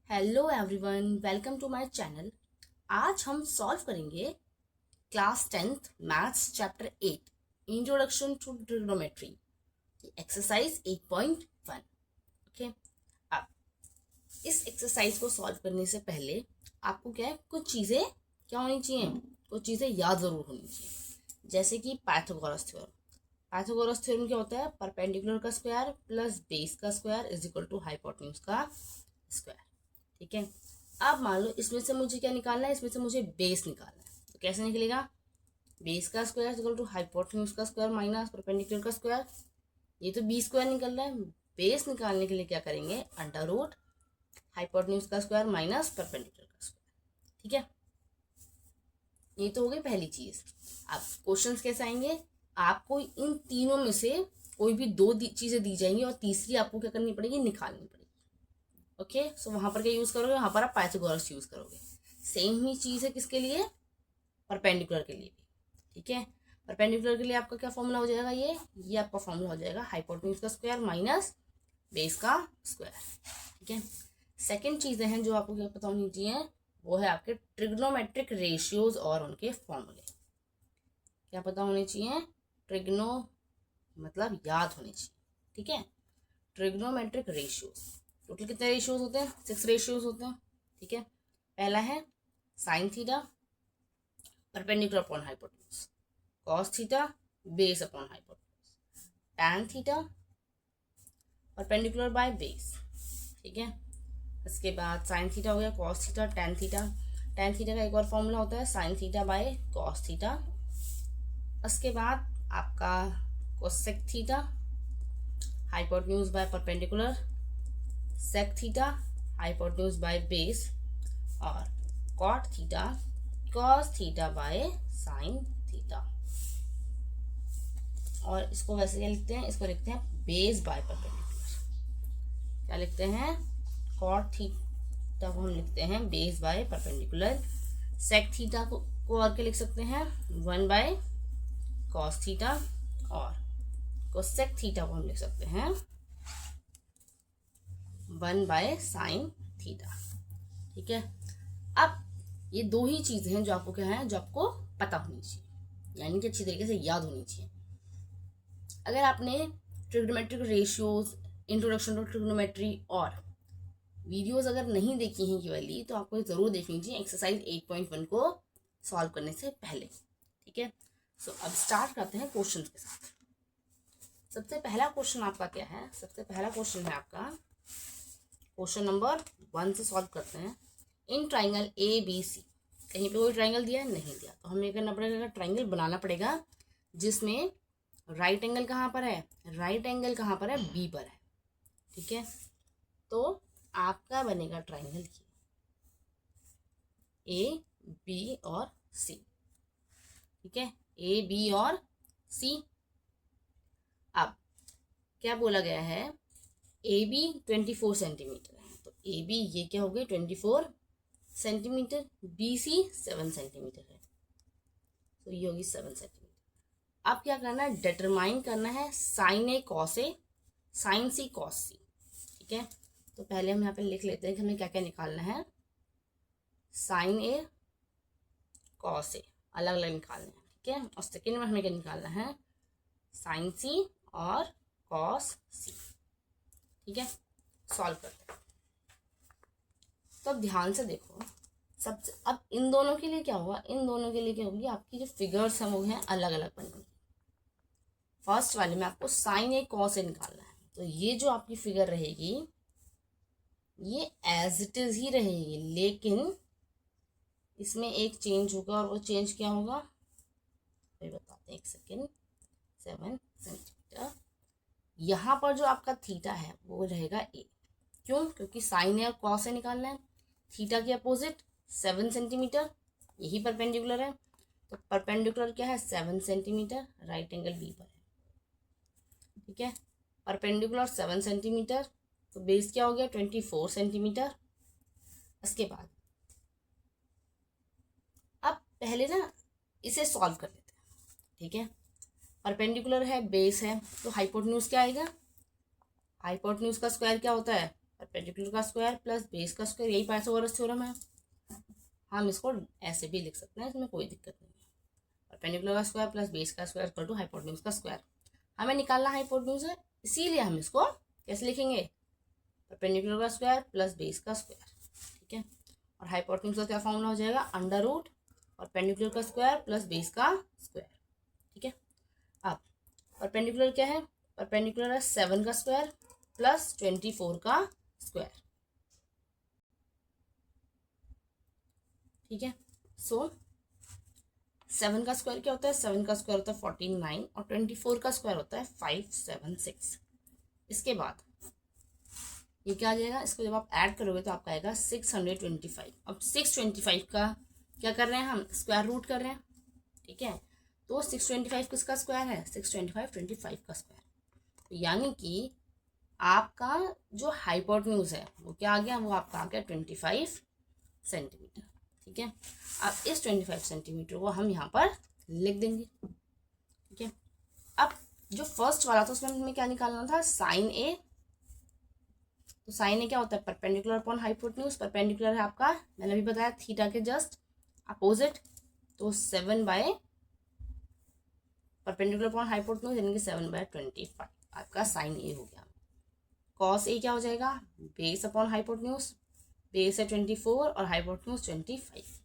Hello everyone, welcome to my channel. आज हम solve करेंगे class 10th maths chapter 8 introduction to trigonometry exercise 8.1। Okay, अब इस exercise को सॉल्व करने से पहले आपको क्या है, कुछ चीज़ें क्या होनी चाहिए, कुछ चीज़ें याद ज़रूर होनी चाहिए। जैसे कि पाइथागोरस थ्योरम। पाइथागोरस थ्योरम क्या होता है? परपेंडिकुलर का स्क्वायर प्लस बेस का square is equal to hypotenuse का स्क्वायर। ठीक है, अब मान लो इसमें से मुझे क्या निकालना है, इसमें से मुझे बेस निकालना है। तो कैसे निकलेगा? बेस का स्क्वायर इक्वल टू हाइपोटेन्यूज का स्क्वायर माइनस परपेंडिकुलर का स्क्वायर। ये तो बी स्क्वायर निकल रहा है। बेस निकालने के लिए क्या करेंगे? अंडर रूट हाइपोटेन्यूज का स्क्वायर माइनस परपेंडिकुलर का स्क्वायर। ठीक है, ये तो हो गई पहली चीज। अब क्वेश्चंस कैसे आएंगे? आपको इन तीनों में से कोई भी दो चीजें दी जाएंगी और तीसरी आपको क्या करनी पड़ेगी? निकालनी पड़ेगी। ओके, सो वहां पर क्या यूज करोगे? वहां पर आप पाइथागोरस यूज करोगे। सेम ही चीज है किसके लिए? परपेंडिकुलर के लिए भी। ठीक है, परपेंडिकुलर के लिए आपका क्या फॉर्मूला हो जाएगा? ये आपका फॉर्मूला हो जाएगा हाइपोटेन्यूज का स्क्वायर माइनस बेस का स्क्वायर। ठीक है, सेकेंड चीजें हैं जो आपको क्या पता होनी चाहिए, वो है आपके ट्रिग्नोमेट्रिक रेशियोज और उनके फॉर्मूले क्या पता होने चाहिए। ट्रिग्नो मतलब याद होने चाहिए। ठीक है, ट्रिग्नोमेट्रिक रेशियोज टोटल कितने रेशियोज होते हैं? 6 रेशियोज होते हैं। ठीक है, पहला है sine theta perpendicular upon hypotenuse, cos theta base upon hypotenuse, tan theta perpendicular by base. ठीक है, इसके बाद साइन थीटा हो गया, cos theta, tan theta. Tan theta का एक और फॉर्मूला होता है sine theta by cos theta. उसके बाद आपका cosec theta hypotenuse by perpendicular, sec theta hypotenuse by base और cot theta cos theta by sine theta. और इसको वैसे क्या लिखते हैं? इसको लिखते हैं बेस बाय परपेंडिकुलर। क्या लिखते हैं? कॉट थीटा को हम लिखते हैं base by perpendicular. Sec theta को और क्या लिख सकते हैं? 1 बाय कॉस थीटा और कोसेक थीटा को हम लिख सकते हैं 1 बाय साइन थीटा। ठीक है, अब ये दो ही चीजें हैं जो आपको क्या है, जो आपको पता होनी चाहिए, यानी कि अच्छी तरीके से याद होनी चाहिए। अगर आपने trigonometric ratios, introduction to trigonometry और वीडियोस अगर नहीं देखी हैं ये वाली, तो आपको जरूर देखनी चाहिए एक्सरसाइज 8.1 को सॉल्व करने से पहले। ठीक है, सो अब स्टार्ट करते हैं क्वेश्चन के साथ। सबसे पहला क्वेश्चन आपका क्या है? सबसे पहला क्वेश्चन है आपका क्वेश्चन नंबर 1 से सॉल्व करते हैं। In triangle A B C, कहीं पे कोई ट्राइंगल दिया है? नहीं दिया, तो हमें करना पड़ेगा, ट्राइंगल बनाना पड़ेगा जिसमें राइट एंगल कहाँ पर है? राइट एंगल कहाँ पर है? बी पर है। ठीक है, तो आपका बनेगा ट्राइंगल ए बी और सी। ठीक है, ए बी और सी। अब क्या बोला गया है? ए बी 24 सेंटीमीटर है, तो ए बी ये क्या हो गई? 24 सेंटीमीटर। बी सी 7 सेंटीमीटर है, तो ये होगी 7 सेंटीमीटर। अब क्या करना है? डिटरमाइन करना है sign A cos A, sign C cos सी। ठीक है, तो पहले हम यहाँ पे लिख लेते हैं कि हमें क्या क्या निकालना है। साइन ए कॉस ए अलग अलग निकालना है। ठीक है, और सेकेंड में हमें क्या निकालना है? साइन सी और कॉस सी। ठीक है, सॉल्व करते हैं। तो अब ध्यान से देखो, सबसे अब इन दोनों के लिए क्या हुआ? इन दोनों के लिए क्या होगी? आपकी जो फिगर्स हैं वो हैं अलग अलग बनेंगी। फर्स्ट वाले में आपको साइन ए कॉस ए निकालना है, तो ये जो आपकी फिगर रहेगी ये एज इट इज ही रहेगी, लेकिन इसमें एक चेंज होगा, और वो चेंज क्या होगा फिर बताते हैं, एक सेकेंड। 7 सेंटीमीटर। यहाँ पर जो आपका थीटा है वो रहेगा ए। क्यों? क्योंकि साइन ए और कॉस ए निकालना है। थीटा के अपोजिट 7 सेंटीमीटर, यही परपेंडिकुलर है, तो परपेंडिकुलर क्या है? 7 सेंटीमीटर, राइट एंगल बी पर है। ठीक है, परपेंडिकुलर 7 सेंटीमीटर, तो बेस क्या हो गया? 24 सेंटीमीटर। इसके बाद अब पहले ना इसे सॉल्व कर लेते हैं। ठीक है, परपेंडिकुलर है, बेस है, तो हाइपोटेन्यूज क्या आएगा? हाइपोटेन्यूज का स्क्वायर क्या होता है? परपेंडिकुलर का स्क्वायर प्लस बेस का स्क्वायर, यही पाइथागोरस थ्योरम है। हम इसको ऐसे भी लिख सकते हैं, इसमें कोई दिक्कत नहीं है। परपेंडिकुलर का स्क्वायर प्लस बेस का स्क्वायर इक्वल टू हाइपोटेन्यूज का स्क्वायर। हमें निकालना हाइपोटेन्यूज है, इसीलिए हम इसको कैसे लिखेंगे, परपेंडिकुलर का स्क्वायर प्लस बेस का स्क्वायर, ठीक है। और हाइपोटेन्यूज का क्या फॉर्मूला हो जाएगा, अंडर रूट परपेंडिकुलर का स्क्वायर प्लस बेस का स्क्वायर, ठीक है। अब परपेंडिकुलर क्या है, परपेंडिकुलर है 7 का स्क्वायर प्लस 24 का स्क्वायर, ठीक है। सो 7 का स्क्वायर क्या होता है, 7 का स्क्वायर होता है 49 और 24 का स्क्वायर होता है 576। इसके बाद ये क्या आ जाएगा, इसको जब आप ऐड करोगे तो आपका आएगा 625। अब 625 का क्या कर रहे हैं, हम स्क्वायर रूट कर रहे हैं, ठीक है। तो 625 किसका स्क्वायर है, 625 25 का स्क्वायर। तो यानी कि आपका जो हाइपोटेन्यूज है वो क्या आ गया, वो आपका आ गया 25 सेंटीमीटर, ठीक है। अब इस 25 सेंटीमीटर को हम यहाँ पर लिख देंगे, ठीक है। अब जो फर्स्ट वाला था उसमें हमें क्या निकालना था, साइन ए। तो साइन ए क्या होता है, परपेंडिकुलर अपॉन हाइपोटेन्यूज। परपेंडिकुलर है आपका, मैंने अभी बताया, थीटा के जस्ट अपोजिट। तो 7 बाय परपेंडिकुलर अपॉन हाइपोटेन्यूज यानी कि 7/25 आपका साइन ए हो गया। कॉस ए क्या हो जाएगा, बेस अपॉन हाइपोटेन्यूज। बेस है 24 और हाइपोटेन्यूज 25,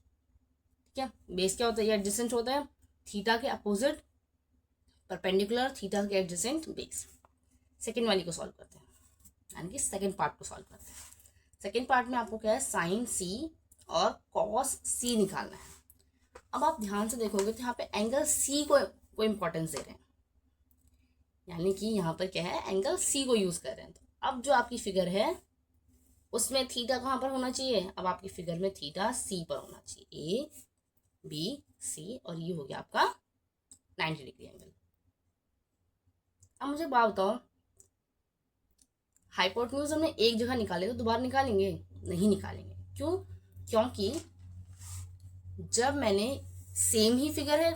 ठीक है। बेस क्या होता है, ये एडजेसेंट होता है थीटा के अपोजिट, परपेंडिकुलर थीटा के एडजेसेंट बेस। सेकेंड वाली को सॉल्व करते हैं, यानी कि सेकेंड पार्ट को सॉल्व करते हैं। सेकेंड पार्ट में आपको क्या है, साइन सी और कॉस सी निकालना है। अब आप ध्यान से देखोगे तो यहाँ पे एंगल सी को इम्पोर्टेंस दे रहे हैं, यानी कि यहाँ पर क्या है, एंगल सी को यूज कर रहे हैं। तो अब जो आपकी फिगर है उसमें थीटा कहाँ पर होना चाहिए, अब आपकी फिगर में थीटा सी पर होना चाहिए, ए बी सी, और ये हो गया आपका 90 डिग्री एंगल। अब मुझे बात बताओ, हाइपोटेन्यूज हमने एक जगह निकाले तो दोबारा निकालेंगे, नहीं निकालेंगे। क्यों, क्योंकि जब मैंने सेम ही फिगर है,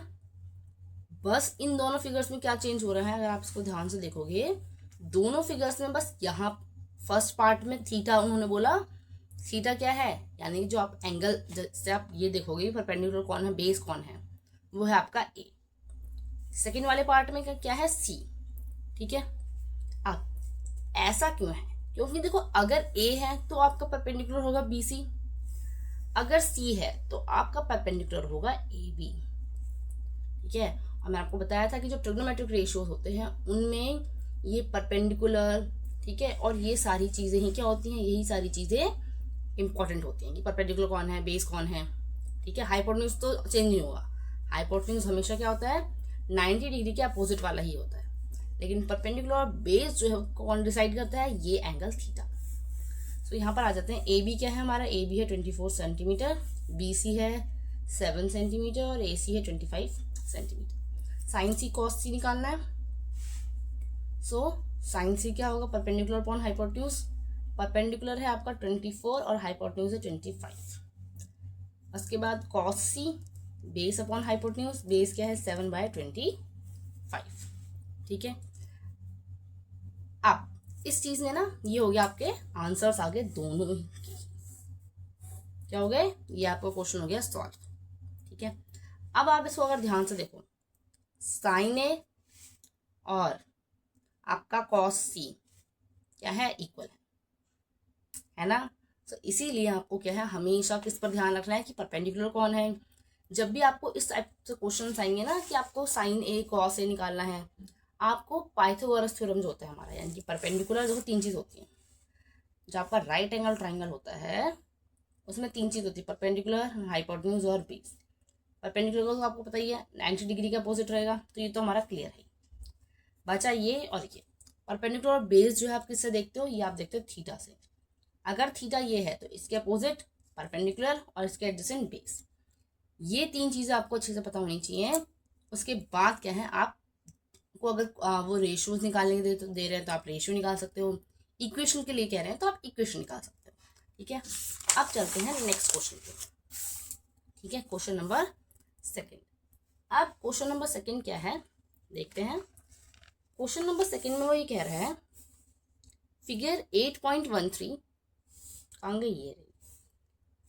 बस इन दोनों फिगर्स में क्या चेंज हो रहा है, अगर आप इसको ध्यान से देखोगे दोनों फिगर्स में बस यहाँ फर्स्ट पार्ट में थीटा उन्होंने बोला, थीटा क्या है, यानी जो आप एंगल जैसे आप ये देखोगे परपेंडिकुलर कौन है, बेस कौन है, वो है आपका ए। सेकेंड वाले पार्ट में क्या है, सी, ठीक है। अब ऐसा क्यों है, क्योंकि देखो अगर ए है तो आपका परपेंडिकुलर होगा बी सी, अगर सी है तो आपका परपेंडिकुलर होगा ए बी, ठीक है। और मैं आपको बताया था कि जो ट्रिग्नोमेट्रिक रेशियोज होते हैं उनमें ये परपेंडिकुलर, ठीक है, और ये सारी चीजें ही क्या होती हैं, यही सारी चीजें इंपॉर्टेंट होती हैं कि परपेंडिकुलर कौन है, बेस कौन है, ठीक है। हाइपोटेन्यूज तो चेंज नहीं होगा, हाइपोटेन्यूज हमेशा क्या होता है 90 डिग्री के अपोजिट वाला ही होता है, लेकिन परपेंडिकुलर और बेस जो है कौन डिसाइड करता है, ये एंगल थीटा। तो यहाँ पर आ जाते हैं, ए बी क्या है हमारा, ए बी है 24 सेंटीमीटर, बी सी है 7 सेंटीमीटर और ए सी है 25 सेंटीमीटर। साइन सी कॉस सी निकालना है। सो साइन सी क्या होगा, परपेंडिकुलर अपॉन हाइपोटेन्यूज। परपेंडिकुलर है आपका 24 और हाइपोटेन्यूज है 25। उसके बाद कॉस सी, बेस अपॉन हाइपोटेन्यूज, बेस क्या है 7/25, ठीक है। अब इस चीज में ना ये हो गया आपके आंसर्स आ गए दोनों ही की, क्या हो गए, ये आपका क्वेश्चन हो गया सॉल्व, ठीक है। अब आप इसको अगर ध्यान से देखो, साइन ए और आपका कॉस सी क्या है, इक्वल है ना। तो इसीलिए आपको क्या है, हमेशा किस पर ध्यान रखना है कि परपेंडिकुलर कौन है। जब भी आपको इस टाइप से क्वेश्चन आएंगे ना कि आपको साइन ए कॉस ए निकालना है, आपको पाइथागोरस थ्योरम जो होता है हमारा, यानी कि परपेंडिकुलर जो 3 चीज होती है, जो आपका राइट एंगल ट्राइंगल होता है उसमें 3 चीज होती है, परपेंडिकुलर, हाइपोटेन्यूज और बेस। परपेंडिकुलर तो आपको पता ही है 90 डिग्री का अपोजिट रहेगा, तो ये तो हमारा क्लियर है। बचा ये और ये, परपेंडिकुलर और बेस जो है आप किससे देखते हो, ये आप देखते हो थीटा से। अगर थीटा ये है तो इसके अपोजिट परपेंडिकुलर और इसके एडजेसेंट बेस, ये 3 चीजें आपको अच्छे से पता होनी चाहिए। उसके बाद क्या है, आपको अगर वो रेशियोज निकालने के दे रहे हैं तो आप रेशियो निकाल सकते हो, इक्वेशन के लिए कह रहे हैं तो आप इक्वेशन निकाल सकते हो, ठीक है। अब चलते हैं नेक्स्ट क्वेश्चन पे, ठीक है, क्वेश्चन नंबर 2। अब क्वेश्चन नंबर 2 क्या है देखते हैं। क्वेश्चन नंबर 2 में वो ये कह रहा है फिगर 8.13 कहाँ गई ये?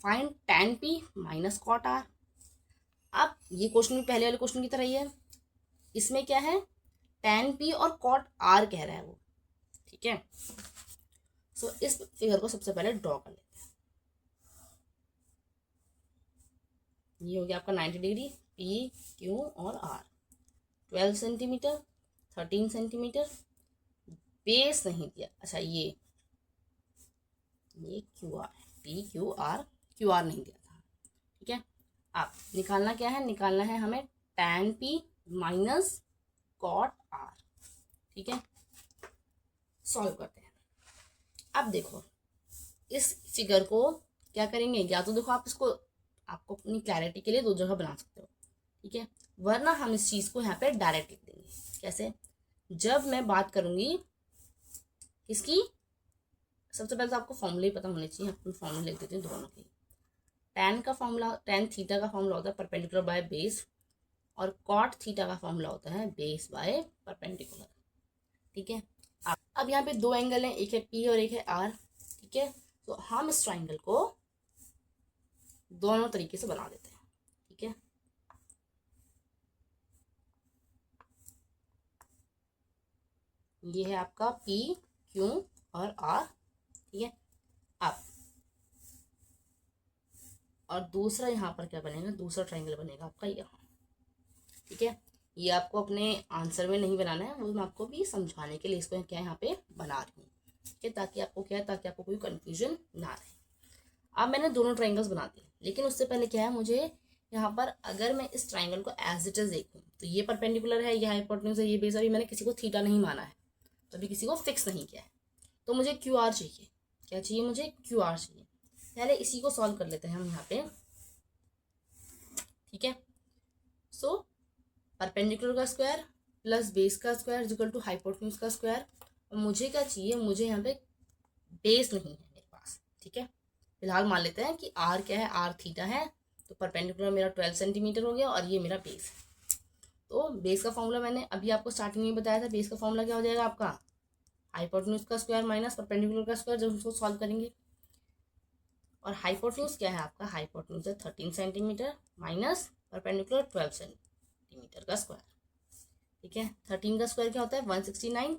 Find tan p minus cot r। अब ये क्वेश्चन भी पहले वाले क्वेश्चन की तरह ही है, इसमें क्या है, tan p और कॉट r कह रहा है वो, ठीक है। सो इस फिगर को सबसे पहले ड्रॉ कर लेते हैं। ये हो गया आपका 90 डिग्री, p q और r, 12 सेंटीमीटर, 13 सेंटीमीटर, बेस नहीं दिया, अच्छा ये Q R, P Q R, Q are नहीं दिया था, ठीक है। अब निकालना क्या है, निकालना है हमें tan p minus cot r, ठीक है। सॉल्व करते हैं। अब देखो इस फिगर को क्या करेंगे, या तो देखो आप इसको, आपको अपनी क्लैरिटी के लिए दो जगह बना सकते हो, ठीक है, वरना हम इस चीज को यहाँ पे डायरेक्ट लिख देंगे। कैसे? जब मैं बात करूंगी इसकी, सबसे पहले तो आपको फॉर्मूले पता होने चाहिए, अपन फॉर्मूले लिख देते हैं दोनों के। tan का फॉर्मूला, tan थीटा का फॉर्मूला होता है परपेंडिकुलर बाय बेस, और कॉट थीटा का फॉर्मूला होता है बेस बाय परपेंडिकुलर, ठीक है। अब यहाँ पे दो एंगल हैं, एक है P और एक है R, ठीक है। तो हम इस ट्राइंगल को दोनों तरीके से बना देते हैं, ठीक है। ये है आपका P, Q और R, ठीक है। अब और दूसरा यहाँ पर क्या बनेगा, दूसरा ट्राइंगल बनेगा आपका यहाँ, ठीक है। ये आपको अपने आंसर में नहीं बनाना है, वो मैं आपको भी समझाने के लिए इसको क्या यहाँ पे बना रही हूँ, ठीक है, ताकि आपको क्या है, ताकि आपको कोई कंफ्यूजन ना रहे। अब मैंने दोनों ट्राइंगल्स बना दिए, लेकिन उससे पहले क्या है, मुझे यहाँ पर अगर मैं इस ट्राइंगल को एज इट इज देखूँ तो ये परपेंडिकुलर है, ये हाइपोटेन्यूज है, ये बेस, अभी मैंने किसी को थीटा नहीं माना है, तो अभी किसी को फिक्स नहीं किया है, तो मुझे क्यू आर चाहिए। क्या चाहिए मुझे? क्यू आर चाहिए। पहले इसी को सॉल्व कर लेते हैं हम यहाँ पे, ठीक है। सो परपेंडिकुलर का स्क्वायर प्लस बेस का square is equal to hypotenuse का स्क्वायर, और मुझे क्या चाहिए, मुझे यहाँ पे बेस नहीं है मेरे पास, ठीक है। फिलहाल मान लेते हैं कि आर क्या है, आर थीटा है, तो परपेंडिकुलर मेरा 12 सेंटीमीटर हो गया और ये मेरा बेस है। तो बेस का फॉर्मूला मैंने अभी आपको स्टार्टिंग में बताया था, बेस का फॉर्मूला क्या हो जाएगा आपका, हाइपोटेन्यूज का स्क्वायर माइनस परपेंडिकुलर का स्क्वायर, जब उसको सॉल्व करेंगे। और हाइपोटेन्यूज क्या है आपका, हाइपोटेन्यूज है 13 सेंटीमीटर माइनस परपेंडिकुलर 12 सेंटीमीटर का स्क्वायर, ठीक है। 13 का स्क्वायर क्या होता है 169,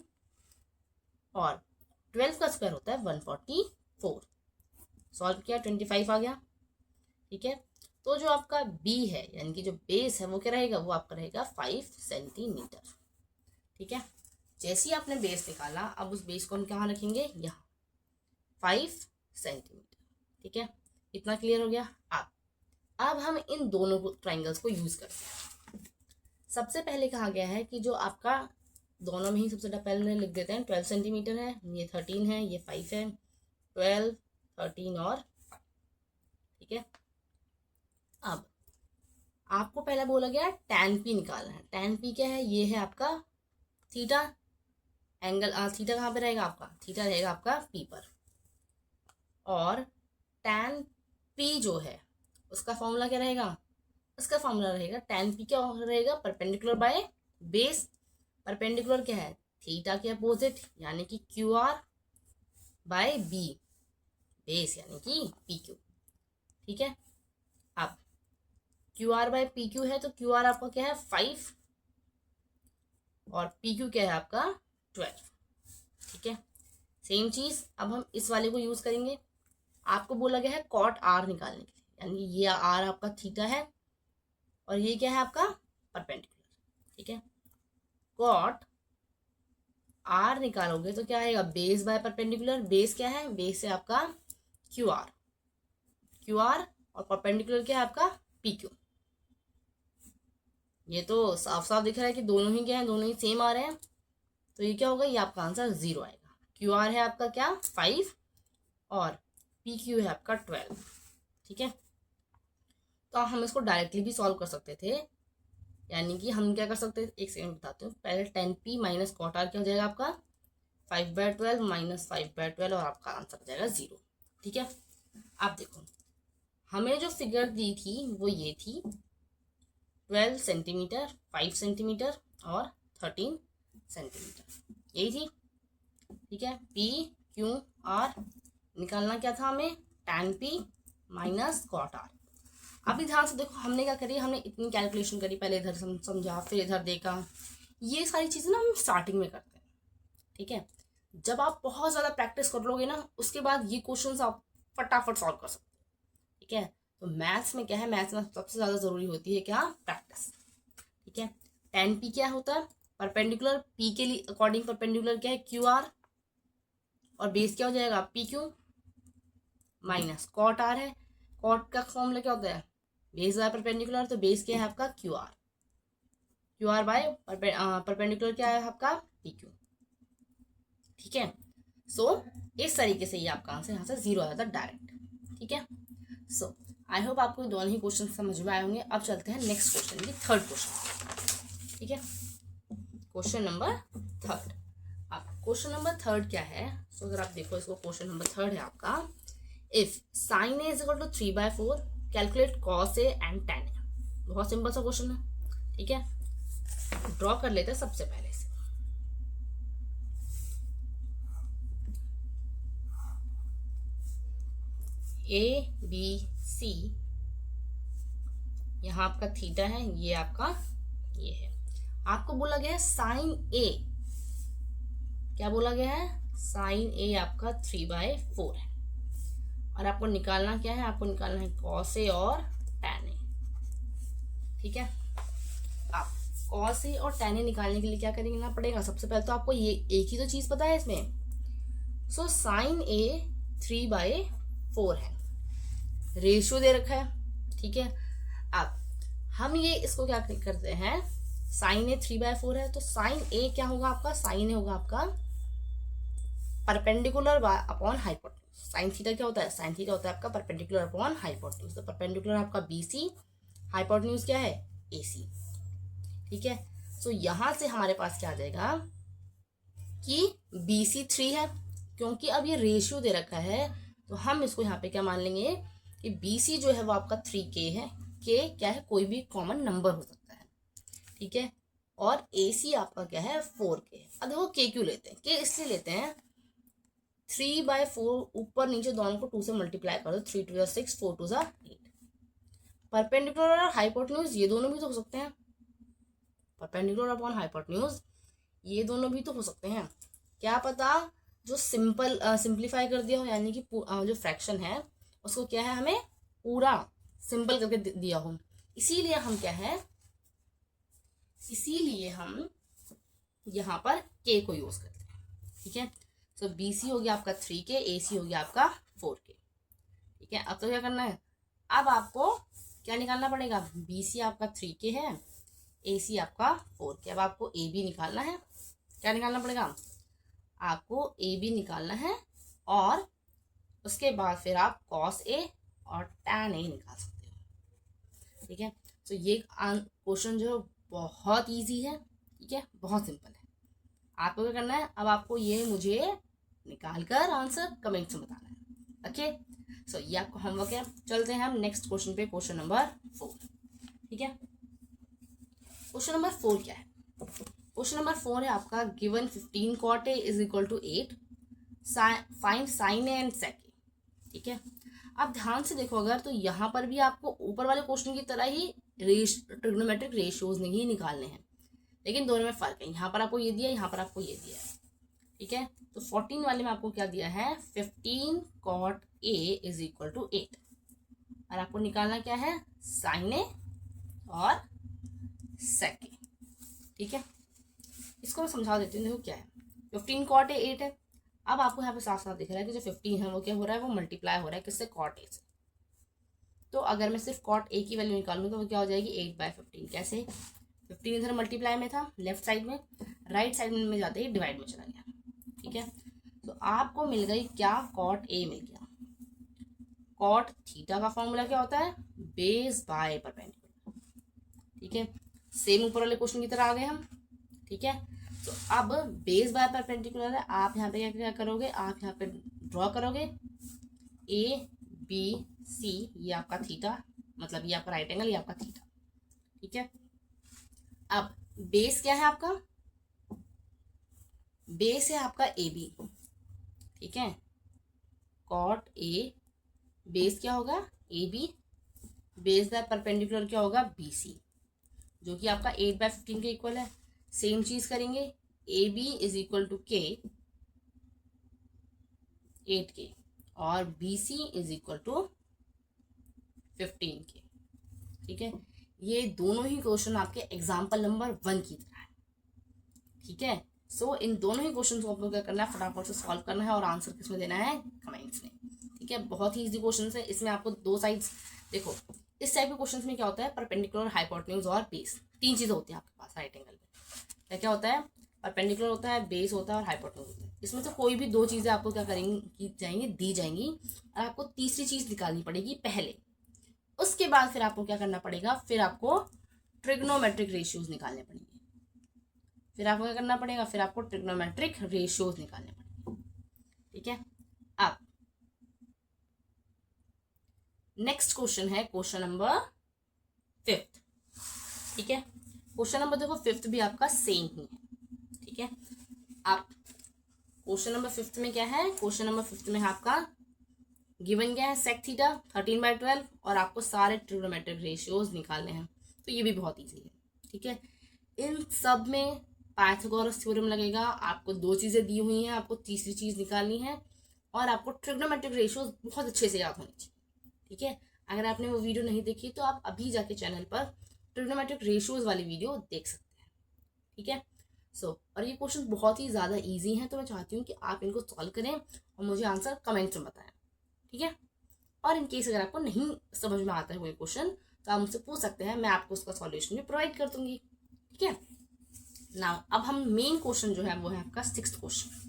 और 12 का स्क्वायर होता है 144। सॉल्व किया 25 आ गया, ठीक है। तो जो आपका बी है, यानी कि जो बेस है, वो क्या रहेगा, वो आपका रहेगा 5 सेंटीमीटर, ठीक है। जैसे ही आपने बेस निकाला, अब उस बेस को हम कहाँ रखेंगे, यहाँ 5 सेंटीमीटर, ठीक है। इतना क्लियर हो गया। अब हम इन दोनों ट्राइंगल्स को यूज करते हैं। सबसे पहले कहा गया है कि जो आपका दोनों में ही सबसे पहले लिख देते हैं, 12 सेंटीमीटर है, ये 13 है, ये 5 है, 12, 13 और 5, ठीक है। अब आपको पहले बोला गया tan p निकालना है। tan p क्या है, ये है आपका थीटा एंगल, थीटा कहाँ पे रहेगा आपका, थीटा रहेगा आपका p पर, और tan p जो है उसका फॉर्मूला क्या रहेगा, उसका फॉर्मूला रहेगा tan p क्या रहेगा, परपेंडिकुलर बाय बेस। परपेंडिकुलर क्या है, थीटा के अपोजिट, यानी कि Q R by B, base यानी कि पी क्यू, ठीक है। अब Q R by P Q है, तो क्यू आर आपका क्या है 5, और पी क्यू क्या है आपका 12, ठीक है। सेम चीज अब हम इस वाले को यूज करेंगे। आपको बोला गया है कॉट आर निकालने के लिए, यानी ये आर आपका थीटा है और ये क्या है आपका परपेंडिकुलर, ठीक है। कॉट आर निकालोगे तो क्या आएगा, बेस बाय परपेंडिकुलर, बेस क्या है, बेस है आपका क्यू आर, क्यू आर, और परपेंडिकुलर क्या है आपका पी क्यू। ये तो साफ साफ दिख रहा है कि दोनों ही क्या है, दोनों ही सेम आ रहे हैं, तो ये क्या होगा, ये आपका आंसर 0 आएगा। क्यू आर है आपका क्या 5, और पी क्यू है आपका 12, ठीक है। तो हम इसको डायरेक्टली भी सॉल्व कर सकते थे, यानी कि हम क्या कर सकते थे, एक सेकंड बताते हूँ। पहले tan p minus cot R क्या हो जाएगा आपका 5/12 माइनस 5/12, और आपका आंसर हो जाएगा 0, ठीक है। आप देखो हमें जो फिगर दी थी वो ये थी, 12 सेंटीमीटर, 5 सेंटीमीटर और 13 सेंटीमीटर, यही थी, ठीक है। P क्यू आर, निकालना क्या था हमें, tan p minus cot r। अभी ध्यान से देखो हमने क्या करी, हमने इतनी कैलकुलेशन करी, पहले इधर समझा फिर इधर देखा, ये सारी चीज़ें ना हम स्टार्टिंग में करते हैं, ठीक है। जब आप बहुत ज़्यादा प्रैक्टिस कर लोगे ना, उसके बाद ये क्वेश्चंस आप फटाफट सॉल्व कर सकते हो, ठीक है। तो मैथ्स में क्या है, मैथ्स में सबसे ज़्यादा ज़रूरी होती है क्या, प्रैक्टिस, ठीक है। tan p क्या होता है, परपेंडिकुलर, p के लिए अकॉर्डिंग परपेंडिकुलर क्या है, क्यू आर, और बेस क्या हो जाएगा, P Q minus cot R है। कॉट का फॉर्मूला क्या होता है, बेस बाय परपेंडिकुलर, तो बेस क्या है आपका Q R, Q R by perpendicular क्या है आपका पी क्यू, ठीक है। सो इस तरीके से ये आपका आंसर यहाँ से 0 आ जाता है डायरेक्ट, ठीक है। सो आई होप आपको दोनों ही क्वेश्चन समझ में आए होंगे। अब चलते हैं नेक्स्ट क्वेश्चन की, थर्ड क्वेश्चन, ठीक है। क्वेश्चन नंबर थर्ड, अब क्वेश्चन नंबर थर्ड क्या है, सो अगर आप देखो इसको, क्वेश्चन नंबर थर्ड है आपका, if sine A is equal to 3/4 calculate cos A and tan A. बहुत सिंपल सा क्वेश्चन है, ठीक है। ड्रॉ कर लेते हैं सबसे पहले से, ए बी सी, यहाँ आपका थीटा है, ये आपका ये है। आपको बोला गया है साइन ए, क्या बोला गया है, साइन ए आपका 3/4 है, और आपको निकालना क्या है, आपको निकालना है कॉस ए और tan ए, ठीक है। आप कॉस ए और tan ए निकालने के लिए क्या करना पड़ेगा, सबसे पहले तो आपको ये एक ही तो चीज पता है इसमें, सो साइन ए 3/4 है, रेशियो दे रखा है, ठीक है। अब हम ये इसको क्या करते हैं, साइन ए 3/4 है, तो साइन ए क्या होगा आपका, साइन ए होगा आपका perpendicular upon hypotenuse. Sine theta क्या होता है, साइन थीटा होता है आपका परपेंडिकुलर अपॉन हाइपोटेन्यूज, तो परपेंडिकुलर आपका बीसी, हाइपोटेन्यूज क्या है, एसी, ठीक है। सो यहां से हमारे पास क्या आ जाएगा कि बीसी 3 है, क्योंकि अब ये रेशियो दे रखा है, तो हम इसको यहाँ पे क्या मान लेंगे कि बीसी जो है वो आपका 3k है, के क्या है, कोई भी कॉमन नंबर हो सकता है, ठीक है। और एसी आपका क्या है, 4k। अब देखो के क्यों लेते हैं, के इसलिए लेते हैं, 3/4 ऊपर नीचे दोनों को 2 से मल्टीप्लाई कर दो, 3 2 6, 4 2 8। परपेंडिकुलर और हाइपोटेन्यूज ये दोनों भी तो हो सकते हैं, परपेंडिकुलर अपॉन हाइपोटेन्यूज ये दोनों भी तो हो सकते हैं, क्या पता जो सिंप्लीफाई कर दिया हो, यानी कि जो फ्रैक्शन है उसको क्या है, हमें पूरा सिंपल करके दिया हो, इसीलिए हम क्या है, इसीलिए हम यहाँ पर के को यूज करते हैं, ठीक है। सो बीसी हो गया आपका 3k, एसी हो गया आपका 4k, ठीक है। अब तो क्या करना है, अब आपको क्या निकालना पड़ेगा, बीसी आपका 3k है, एसी आपका 4k। अब आपको ए बी निकालना है, क्या निकालना पड़ेगा, आपको ए बी निकालना है, और उसके बाद फिर आप कॉस ए और tan ए निकाल सकते हो, ठीक है। तो ये क्वेश्चन जो बहुत इजी है, ठीक है, बहुत सिंपल है। आपको क्या करना है, अब आपको ये मुझे निकाल कर आंसर कमेंट में बताना है, ओके। सो ये आपका होमवर्क है। चलते हैं हम नेक्स्ट क्वेश्चन पे, क्वेश्चन नंबर 4, ठीक है। क्वेश्चन नंबर 4 क्या है, क्वेश्चन नंबर 4 है आपका, given 15 cot a is equal to 8, find sine A and sec A, ठीक है। अब ध्यान से देखो, अगर तो यहाँ पर भी आपको ऊपर वाले क्वेश्चन की तरह ही ट्रिग्नोमेट्रिक रेशियोज नहीं निकालने हैं, लेकिन दोनों में फर्क है, यहाँ पर आपको ये दिया, यहाँ पर आपको ये दिया है, ठीक है। तो 14 वाले में आपको क्या दिया है, 15 cot a is equal to 8, और आपको निकालना क्या है, साइन ए और सेक ए, ठीक है। इसको मैं समझा देती हूँ, देखो क्या है, 15 cot a 8 है। अब आपको यहाँ पे साफ साफ दिख रहा है कि जो 15 है वो क्या हो रहा है, वो मल्टीप्लाई हो रहा है किससे, cot a से। तो अगर मैं सिर्फ cot a की वैल्यू निकालूँ तो वो क्या हो जाएगी, 8/15। कैसे, 15 इधर मल्टीप्लाई में था लेफ्ट साइड में, राइट साइड में जाते ही डिवाइड में चला गया, ठीक है। तो आपको मिल गई क्या, cot a मिल गया। cot थीटा का फॉर्मूला क्या होता है, बेस बाय परपेंडिकुलर, ठीक है। सेम ऊपर वाले क्वेश्चन की तरह आ गए हम, ठीक है। तो अब बेस बाय परपेंडिकुलर है, आप यहाँ पे क्या करोगे, आप यहाँ पे ड्रॉ करोगे ए बी सी, ये आपका थीटा, मतलब ये आपका राइट एंगल, ये आपका थीटा, ठीक है। अब बेस क्या है आपका, बेस है आपका ए बी, ठीक है, कॉट ए बेस क्या होगा A B, base the perpendicular क्या होगा बी सी, जो कि आपका 8/15 के इक्वल है। सेम चीज करेंगे, A B is equal to K 8 K और B C is equal to 15 K. ठीक है, ये दोनों ही क्वेश्चन आपके एग्जाम्पल नंबर 1 की तरह है। ठीक है, सो इन दोनों ही क्वेश्चन को आपको क्या करना है, फटाफट से सॉल्व करना है और आंसर किसमें देना है, कमेंट्स में। ठीक है, बहुत ही इजी क्वेश्चन है। इसमें आपको दो साइड्स, देखो इस टाइप के क्वेश्चन में क्या होता है, परपेंडिकुलर, हाइपोटेन्यूज और बेस, तीन चीजें होती है आपके पास राइट एंगल में। क्या क्या होता है, परपेंडिकुलर होता है, बेस होता है और हाइपोटेन्यूज होता है। इसमें से कोई भी दो चीजें आपको क्या करेंगी जाएंगी, दी जाएंगी, और आपको तीसरी चीज निकालनी पड़ेगी पहले। उसके बाद फिर आपको क्या करना पड़ेगा, फिर आपको ट्रिग्नोमेट्रिक रेशियोज निकालने पड़ेंगे। फिर आपको क्या करना पड़ेगा, फिर आपको ट्रिग्नोमेट्रिक रेशियोज निकालने पड़ेंगे। ठीक है, अब नेक्स्ट क्वेश्चन है क्वेश्चन नंबर 5। ठीक है, क्वेश्चन नंबर देखो 5 भी आपका सेम ही है। ठीक है, अब क्वेश्चन नंबर 5 में क्या है, क्वेश्चन नंबर 5 में आपका गिवन क्या है, सेक थीटा 13/12 और आपको सारे ट्रिग्नोमेट्रिक रेशियोज निकालने हैं। तो ये भी बहुत इजी है। ठीक है, इन सब में पाइथागोरस थ्योरम लगेगा। आपको दो चीजें दी हुई हैं, आपको तीसरी चीज निकालनी है और आपको ट्रिग्नोमेट्रिक रेशियोज बहुत अच्छे से याद होनी चाहिए। ठीक है, अगर आपने वो वीडियो नहीं देखी तो आप अभी जाके चैनल पर ट्रिग्नोमेट्रिक रेशियोज वाली वीडियो देख सकते हैं। ठीक है, और ये क्वेश्चन बहुत ही ज़्यादा इजी हैं, तो मैं चाहती हूँ कि आप इनको सॉल्व करें और मुझे आंसर कमेंट्स में बताएं। ठीक है, और इन केस अगर आपको नहीं समझ में आता है कोई क्वेश्चन तो आप मुझसे पूछ सकते हैं, मैं आपको उसका सॉल्यूशन भी प्रोवाइड कर दूंगी। ठीक है, नाउ अब हम मेन क्वेश्चन जो है वो है आपका 6th क्वेश्चन।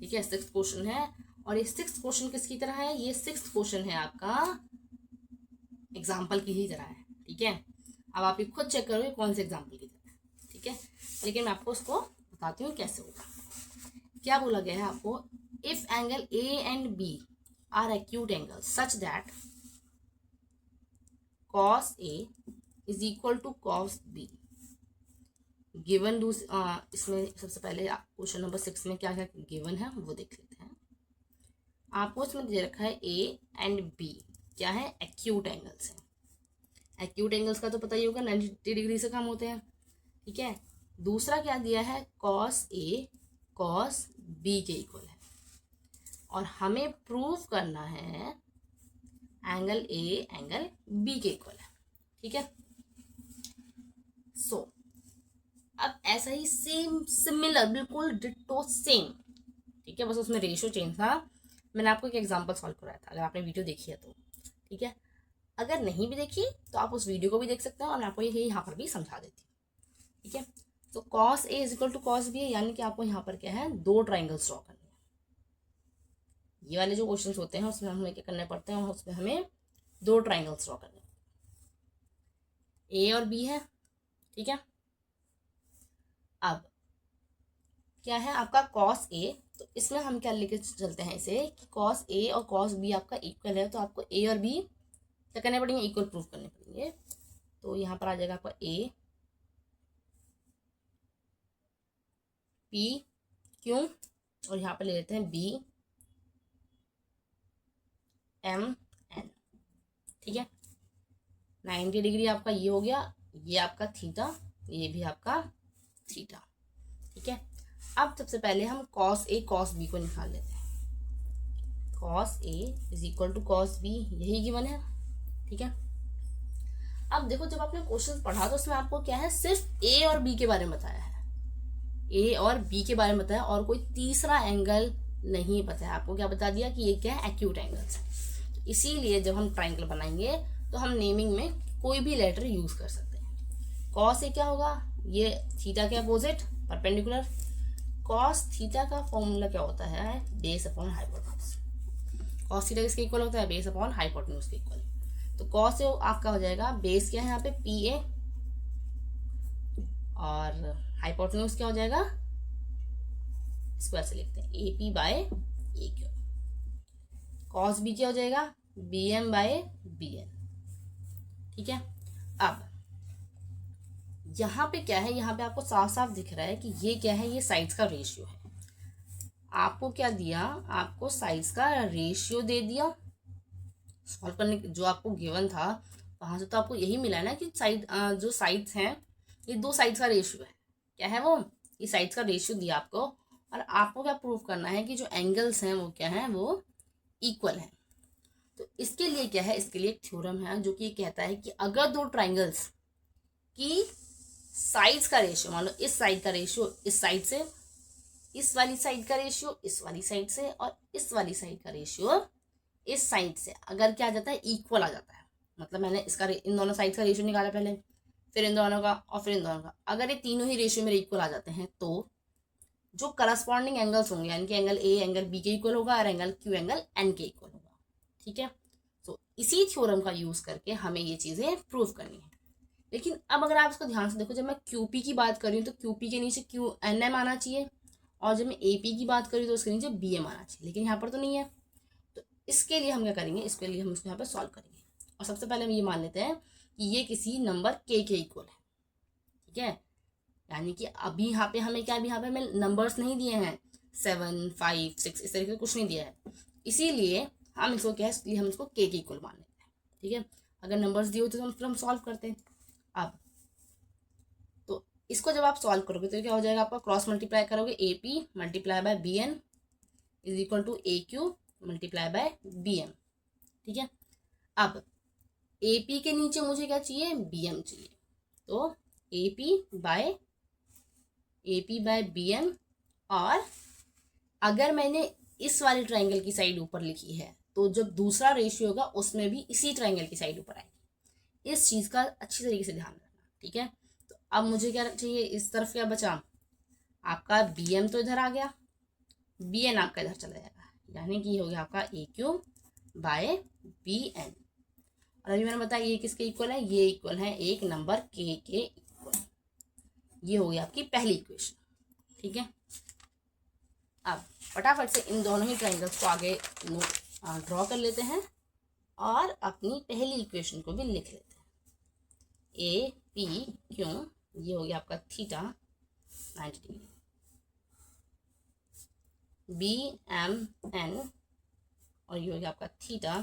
ठीक है, 6th क्वेश्चन है और ये 6th क्वेश्चन किसकी तरह है, ये 6th क्वेश्चन है आपका एग्जाम्पल की ही तरह है। ठीक है, अब आप ये खुद चेक करोगे कौन से एग्जाम्पल की तरह है। ठीक है, लेकिन मैं आपको उसको बताती हूँ कैसे होगा। क्या बोला गया है आपको, if angle A and B are acute angle such that cos A is equal to cos B given. इसमें सबसे पहले क्वेश्चन नंबर 6 में क्या क्या गिवन है वो देख लेते हैं। आपको इसमें दे रखा है ए एंड बी क्या है, एक्यूट एंगल्स है। एक्यूट एंगल्स का तो पता ही होगा 90 डिग्री से कम होते हैं। ठीक है, दूसरा क्या दिया है, cos A cos B के इक्वल है और हमें प्रूव करना है एंगल A एंगल B के इक्वल है। ठीक है, अब ऐसा ही सेम सिमिलर बिल्कुल डिट्टो सेम। ठीक है, बस उसमें रेशियो चेंज था। मैंने आपको एक एग्जांपल सॉल्व कराया था, अगर आपने वीडियो देखी है तो। ठीक है, अगर नहीं भी देखी तो आप उस वीडियो को भी देख सकते हैं और मैं आपको ये यहाँ पर भी समझा देती हूँ। ठीक है, तो cos A is equal to cos B है, यानी कि आपको यहाँ पर क्या है, दो ट्राइंगल्स ड्रॉ करने हैं। ये वाले जो क्वेश्चन होते हैं उसमें हमें क्या करने पड़ते हैं, उसमें हमें दो ट्राइंगल्स ड्रॉ करने, A और B है। ठीक है, अब क्या है आपका cos A, तो इसमें हम क्या लेके चलते हैं इसे कि cos A और cos B आपका इक्वल है, तो आपको A और B क्या करने पड़ेंगे, इक्वल प्रूफ करने पड़ेंगे। तो यहाँ पर आ जाएगा आपका A P Q और यहाँ पर ले लेते हैं B M N। ठीक है, 90 डिग्री आपका ये हो गया, ये आपका थीटा, ये भी आपका थीटा। ठीक है, अब सबसे पहले हम cos A cos B को निकाल लेते हैं। cos A is equal to cos B, यही गिवन है। ठीक है, अब देखो जब आपने क्वेश्चन पढ़ा तो उसमें आपको क्या है, सिर्फ A और B के बारे में बताया है, A और B के बारे में बताया और कोई तीसरा एंगल नहीं बताया। आपको क्या बता दिया कि ये क्या है, एक्यूट एंगल्स है। इसीलिए जब हम ट्राइंगल बनाएंगे तो हम नेमिंग में कोई भी लेटर यूज कर सकते हैं। cos A क्या होगा, ये थीटा के अपोजिट परपेंडिकुलर। cos थीटा का फॉर्मूला क्या होता है, base upon hypotenuse. cos theta किसके इक्वल होता है, बेस अपॉन हाइपोटेन्यूज के इक्वल। तो cos A आपका हो जाएगा, बेस क्या है यहाँ पे PA और हाइपोटेन्यूज क्या हो जाएगा, इसको ऐसे लिखते हैं AP by AQ। cos B क्या हो जाएगा, BM बाय BN। ठीक है, अब यहाँ पे क्या है, यहाँ पे आपको साफ साफ दिख रहा है कि ये क्या है, ये साइड्स का रेशियो है। आपको क्या दिया, आपको साइड्स का रेशियो दे दिया। सॉल्व करने जो आपको गिवन था वहां से तो आपको यही मिला ना कि साइड जो साइड्स हैं ये दो साइड्स का रेशियो है। क्या है वो, ये साइड्स का रेशियो दिया आपको, और आपको क्या प्रूव करना है कि जो एंगल्स हैं वो क्या है, वो इक्वल है। तो इसके लिए क्या है, इसके लिए एक थ्योरम है जो कि कहता है कि अगर दो ट्राइंगल्स की साइड्स का रेशियो, मान लो इस साइड का रेशियो इस साइड से, इस वाली साइड का रेशियो इस वाली साइड से, और इस वाली साइड का रेशियो इस साइड से अगर क्या आ जाता है, इक्वल आ जाता है, मतलब मैंने इसका इन दोनों साइड का रेशियो निकाला पहले, फिर इन दोनों का और फिर इन दोनों का, अगर ये तीनों ही रेशियो मेरे इक्वल आ जाते हैं तो जो करस्पॉन्डिंग एंगल्स होंगे, यानी कि एंगल ए एंगल बी के इक्वल होगा और एंगल क्यू एंगल एन के इक्वल होगा। ठीक है, तो इसी थ्योरम का यूज करके हमें ये चीजें प्रूव करनी है। लेकिन अब अगर आप इसको ध्यान से देखो, जब मैं क्यूपी की बात कर रही हूँ तो क्यूपी के नीचे क्यू एन एम आना चाहिए, और जब मैं एपी की बात कर रही हूँ तो उसके नीचे बी एम आना चाहिए, लेकिन यहाँ पर तो नहीं है। तो इसके लिए हम क्या करेंगे, इसके लिए हम इसको यहाँ पर सॉल्व करेंगे, और सबसे पहले हम ये मान लेते हैं कि ये किसी नंबर के इक्वल है। ठीक है, यानी कि अभी यहाँ पे हमें क्या, अभी यहाँ पे हमें नंबर्स नहीं दिए हैं 7 5 6 इस तरीके से कुछ नहीं दिया है, इसीलिए हम इसको क्या है, इसलिए हम इसको के इक्वल मान लेते हैं। ठीक है, अगर नंबर्स दिए होते तो फिर हम सॉल्व करते हैं। अब तो इसको जब आप सॉल्व करोगे तो क्या हो जाएगा, आपका क्रॉस मल्टीप्लाई करोगे, A P multiply by B N is equal to A Q multiply by B M. ठीक है, अब ए पी के नीचे मुझे क्या चाहिए, बी एम चाहिए, तो A P by B M, और अगर मैंने इस वाली ट्राइंगल की साइड ऊपर लिखी है तो जब दूसरा रेशियो होगा उसमें भी इसी ट्राइंगल की साइड ऊपर आएगी। इस चीज का अच्छी तरीके से ध्यान रखना। ठीक है, तो अब मुझे क्या चाहिए, इस तरफ क्या बचा, आपका बी एम तो इधर आ गया, बी एन आपका इधर चला जाएगा, यानी कि ये हो गया आपका ए क्यू बाय बी एन। और अभी मैंने बताया ये किसके इक्वल है, ये इक्वल है एक नंबर के इक्वल। ये हो गई आपकी पहली इक्वेशन। ठीक है, अब फटाफट से इन दोनों ही ट्राइंगल्स को आगे ड्रॉ कर लेते हैं और अपनी पहली इक्वेशन को भी लिख लेते हैं। ए पी क्यू, ये हो गया आपका theta 90 degree, B M N, और ये हो गया आपका थीटा।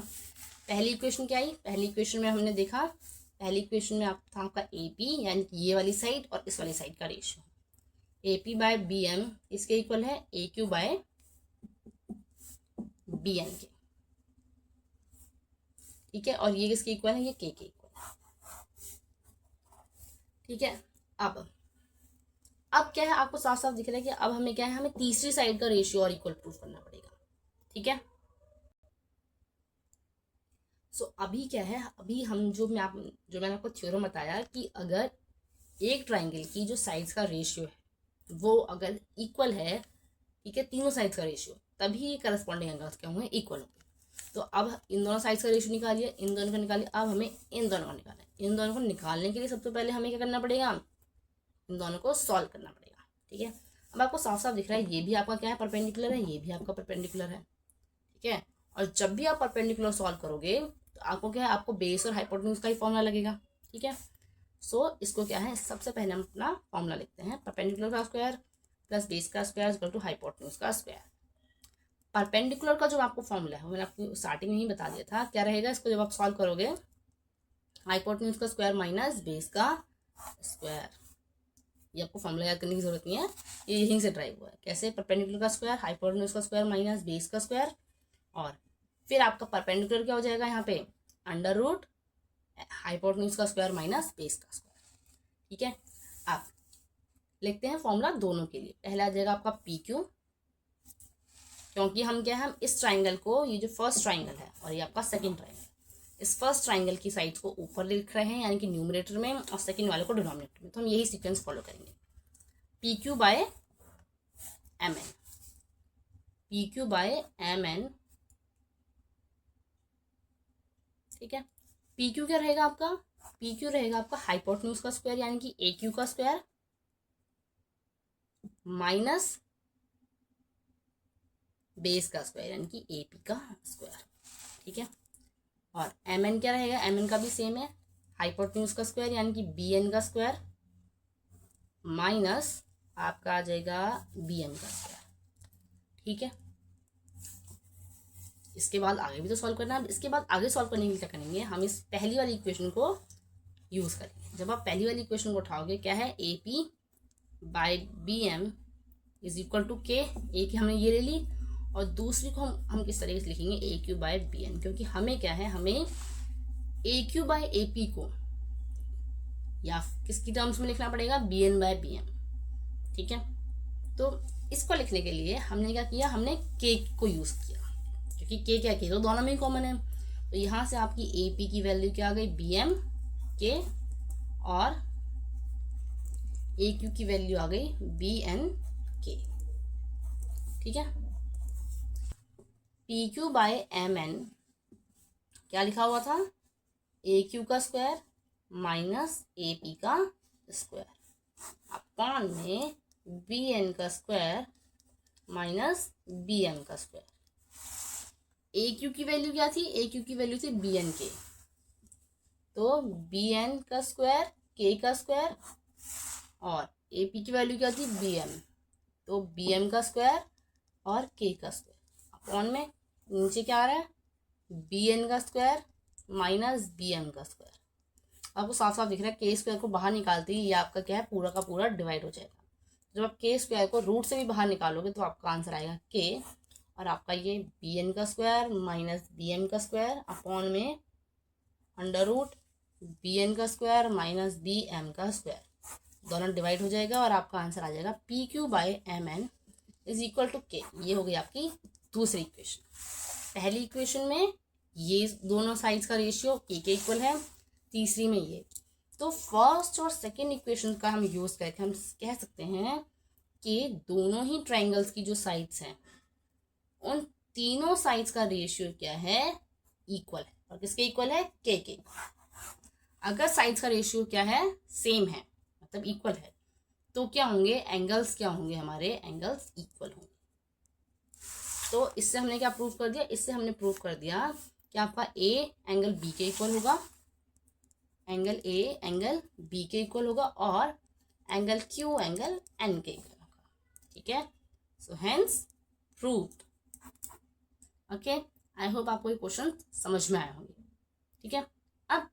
पहली इक्वेशन क्या आई, पहली इक्वेशन में हमने देखा, पहली इक्वेशन में आप था आपका ए पी यानी कि ये वाली साइड और इस वाली साइड का ratio, A P by B M इसके इक्वल है A Q by B N के। ठीक है, और ये किसके इक्वल है, ये के इक्वल है। ठीक है, अब क्या है, आपको साफ साफ दिख रहा है कि अब हमें क्या है, हमें तीसरी साइड का रेशियो और इक्वल प्रूफ करना पड़ेगा। ठीक है, सो अभी क्या है, अभी हम जो मैंने आपको थ्योरम बताया कि अगर एक ट्राइंगल की जो साइड्स का रेशियो है वो अगर इक्वल है, ठीक है, तीनों साइड्स का रेशियो, तभी ये करस्पॉन्डिंग एंगल्स क्या होंगे, इक्वल होंगे। तो अब इन दोनों साइड्स का रेशियो निकालिए, इन दोनों का निकालिए, अब हमें इन दोनों का निकालना है। इन दोनों को निकालने के लिए सबसे पहले हमें क्या करना पड़ेगा, इन दोनों को सॉल्व करना पड़ेगा। ठीक है, अब आपको साफ साफ दिख रहा है ये भी आपका क्या है, परपेंडिकुलर है, ये भी आपका परपेंडिकुलर है। ठीक है, और जब भी आप परपेंडिकुलर सॉल्व करोगे तो आपको क्या है, आपको बेस और हाइपोटेन्यूज का ही फॉर्मूला लगेगा। ठीक है, सो इसको क्या है, सबसे पहले हम अपना फॉर्मूला लिखते हैं, परपेंडिकुलर का स्क्वायर प्लस बेस का स्क्वायर इक्वल टू हाइपोटेन्यूज का स्क्वायर। परपेंडिकुलर का जो आपको फॉर्मूला है वो मैंने आपको स्टार्टिंग में ही बता दिया था, क्या रहेगा, इसको जब आप सॉल्व करोगे हाइपोटेन्यूज का स्क्वायर माइनस बेस का स्क्वायर। ये आपको फॉर्मूला याद करने की जरूरत नहीं है, ये यहीं से ड्राइव हुआ है। कैसे, परपेंडिकुलर का स्क्वायर हाइपोटेन्यूज का स्क्वायर माइनस बेस का स्क्वायर, और फिर आपका परपेंडिकुलर क्या हो जाएगा यहाँ पे, अंडर रूट हाइपोटेन्यूज का स्क्वायर माइनस बेस का स्क्वायर। ठीक है, अब लिखते हैं फॉर्मूला दोनों के लिए। पहला आ जाएगा आपका पी क्यू, क्योंकि हम क्या है, हम इस ट्राइंगल को, ये जो फर्स्ट ट्राइंगल है और ये आपका सेकंड ट्राइंगल, इस फर्स्ट ट्राइंगल की साइड्स को ऊपर लिख रहे हैं यानी कि न्यूमरेटर में, और सेकंड वाले को डिनोमिनेटर में, तो हम यही सीक्वेंस फॉलो करेंगे। P Q by M N, P Q by M N. ठीक है, पी क्यू क्या रहेगा आपका, पी क्यू रहेगा आपका हाइपोटेन्यूज का स्क्वायर यानी कि ए क्यू का स्क्वायर माइनस बेस का स्क्वायर यानी कि ए पी का स्क्वायर। ठीक है, और एम एन क्या रहेगा, एम एन का भी सेम है, हाइपोटेन्यूज का स्क्वायर यानी कि बी एन का स्क्वायर माइनस आपका आ जाएगा बी एम का स्क्वायर। ठीक है, इसके बाद आगे भी तो सॉल्व करना है। इसके बाद आगे सॉल्व करने के लिए क्या करेंगे, हम इस पहली वाली इक्वेशन को यूज करेंगे। जब आप पहली वाली इक्वेशन को उठाओगे, क्या है, A P by B M is equal to K, A की हमने ये ले ली, और दूसरी को हम किस तरीके से लिखेंगे, A Q by B N, क्योंकि हमें क्या है, हमें A Q by A P को या किसकी टर्म्स में लिखना पड़ेगा, B N by B M. ठीक है, तो इसको लिखने के लिए हमने क्या किया, हमने के को यूज किया, क्योंकि के क्या, के तो दोनों में ही कॉमन है। तो यहाँ से आपकी ए पी की वैल्यू क्या आ गई, बी एम के, और ए क्यू की वैल्यू आ गई बी एन के। ठीक है, P Q by M N क्या लिखा हुआ था, ए क्यू का स्क्वायर माइनस ए पी का स्क्वायर अपॉन में बी एन का स्क्वायर माइनस बी एम का स्क्वायर। ए क्यू की वैल्यू क्या थी, ए क्यू की वैल्यू थी बी एन के, तो बी एन का स्क्वायर के का स्क्वायर, और ए पी की वैल्यू क्या थी, बी एम, तो बी एम का स्क्वायर और के का स्क्वायर अपॉन में नीचे क्या आ रहा है, बी एन का स्क्वायर माइनस बी एम का स्क्वायर। आपको साफ साफ दिख रहा है, के स्क्वायर को बाहर निकालते ही ये आपका क्या है, पूरा का पूरा डिवाइड हो जाएगा। जब आप के स्क्वायर को रूट से भी बाहर निकालोगे तो आपका आंसर आएगा के, और आपका ये बी एन का स्क्वायर माइनस बी एम का स्क्वायर अपॉन में अंडर रूट बी एन का स्क्वायर माइनस बी एम का स्क्वायर, दोनों डिवाइड हो जाएगा और आपका आंसर आ जाएगा P Q by M N is equal to K. ये हो गई आपकी दूसरी इक्वेशन। पहली इक्वेशन में ये दोनों साइड्स का रेशियो के इक्वल है, तीसरी में ये। तो फर्स्ट और सेकेंड इक्वेशन का हम यूज करके हम कह सकते हैं कि दोनों ही ट्राइंगल्स की जो साइड्स हैं उन तीनों साइड्स का रेशियो क्या है, इक्वल है। और किसके इक्वल है, के। अगर साइड्स का रेशियो क्या है, सेम है, मतलब इक्वल है, तो क्या होंगे, एंगल्स क्या होंगे, हमारे एंगल्स इक्वल होंगे। तो इससे हमने क्या प्रूव कर दिया, इससे हमने प्रूव कर दिया कि आपका ए एंगल बी के इक्वल होगा, एंगल ए एंगल बी के इक्वल होगा, और एंगल क्यू एंगल एन के इक्वल होगा। ठीक है, so hence proved. Okay, I hope आपको ये क्वेश्चन समझ में आया होंगे। ठीक है, अब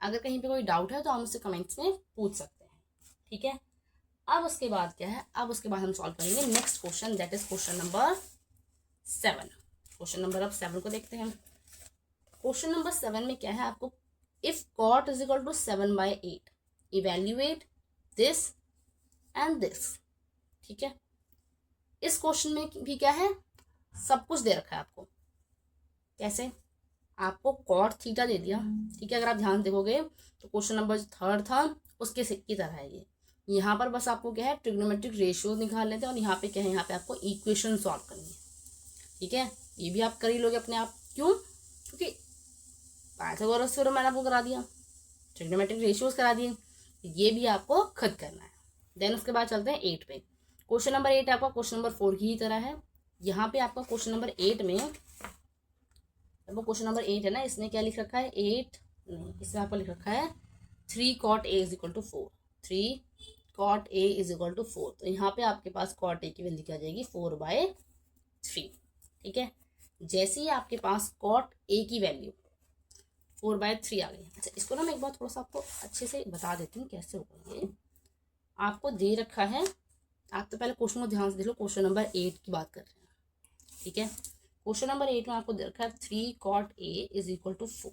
अगर कहीं पे कोई डाउट है तो हम उससे कमेंट्स में पूछ सकते हैं। ठीक है, अब उसके बाद क्या है, अब उसके बाद हम सॉल्व करेंगे next question, that is question number 7। Question number अब 7 को देखते हैं। क्वेश्चन नंबर 7 में क्या है, आपको if cot is equal to 7/8 evaluate this and this. ठीक है, इस क्वेश्चन में भी क्या है, सब कुछ दे रखा है आपको। कैसे, आपको कॉट थीटा दे दिया। ठीक है, अगर आप ध्यान देखोगे तो क्वेश्चन नंबर 3 था उसके की तरह है ये। यहाँ पर बस आपको क्या है, ट्रिग्नोमेट्रिक रेशियो निकाल लेते हैं, और यहाँ पे क्या है, यहाँ पे आपको इक्वेशन सॉल्व करनी है। ठीक है, ये भी आप कर ही लोगे अपने आप। क्यों, क्योंकि पाइथागोरस थ्योरम मैंने आपको करा दिया, ट्रिग्नोमेट्रिक रेशियोज करा दिए, ये भी आपको खुद करना है। देन उसके बाद चलते हैं 8 पे। क्वेश्चन नंबर 8 आपका क्वेश्चन नंबर 4 की ही तरह है। यहाँ पे आपका क्वेश्चन नंबर 8 में, वो क्वेश्चन नंबर 8 है ना, इसने क्या लिख रखा है, 8 नहीं, इसमें आपको लिख रखा है 3 cot A is equal to 4, 3 cot A is equal to 4। तो यहाँ पे आपके पास cot A की वैल्यू क्या आ जाएगी, 4/3। ठीक है, जैसे ही आपके पास cot A की वैल्यू 4/3 आ गई। अच्छा, इसको ना मैं एक बार थोड़ा सा आपको अच्छे से बता देती हूँ कैसे होगा ये। आपको दे रखा है, आप तो पहले क्वेश्चन को ध्यान से देख लो, क्वेश्चन नंबर 8 की बात कर रहे हैं। ठीक है, क्वेश्चन नंबर 8 में आपको दे रखा है 3 cot A is equal to 4।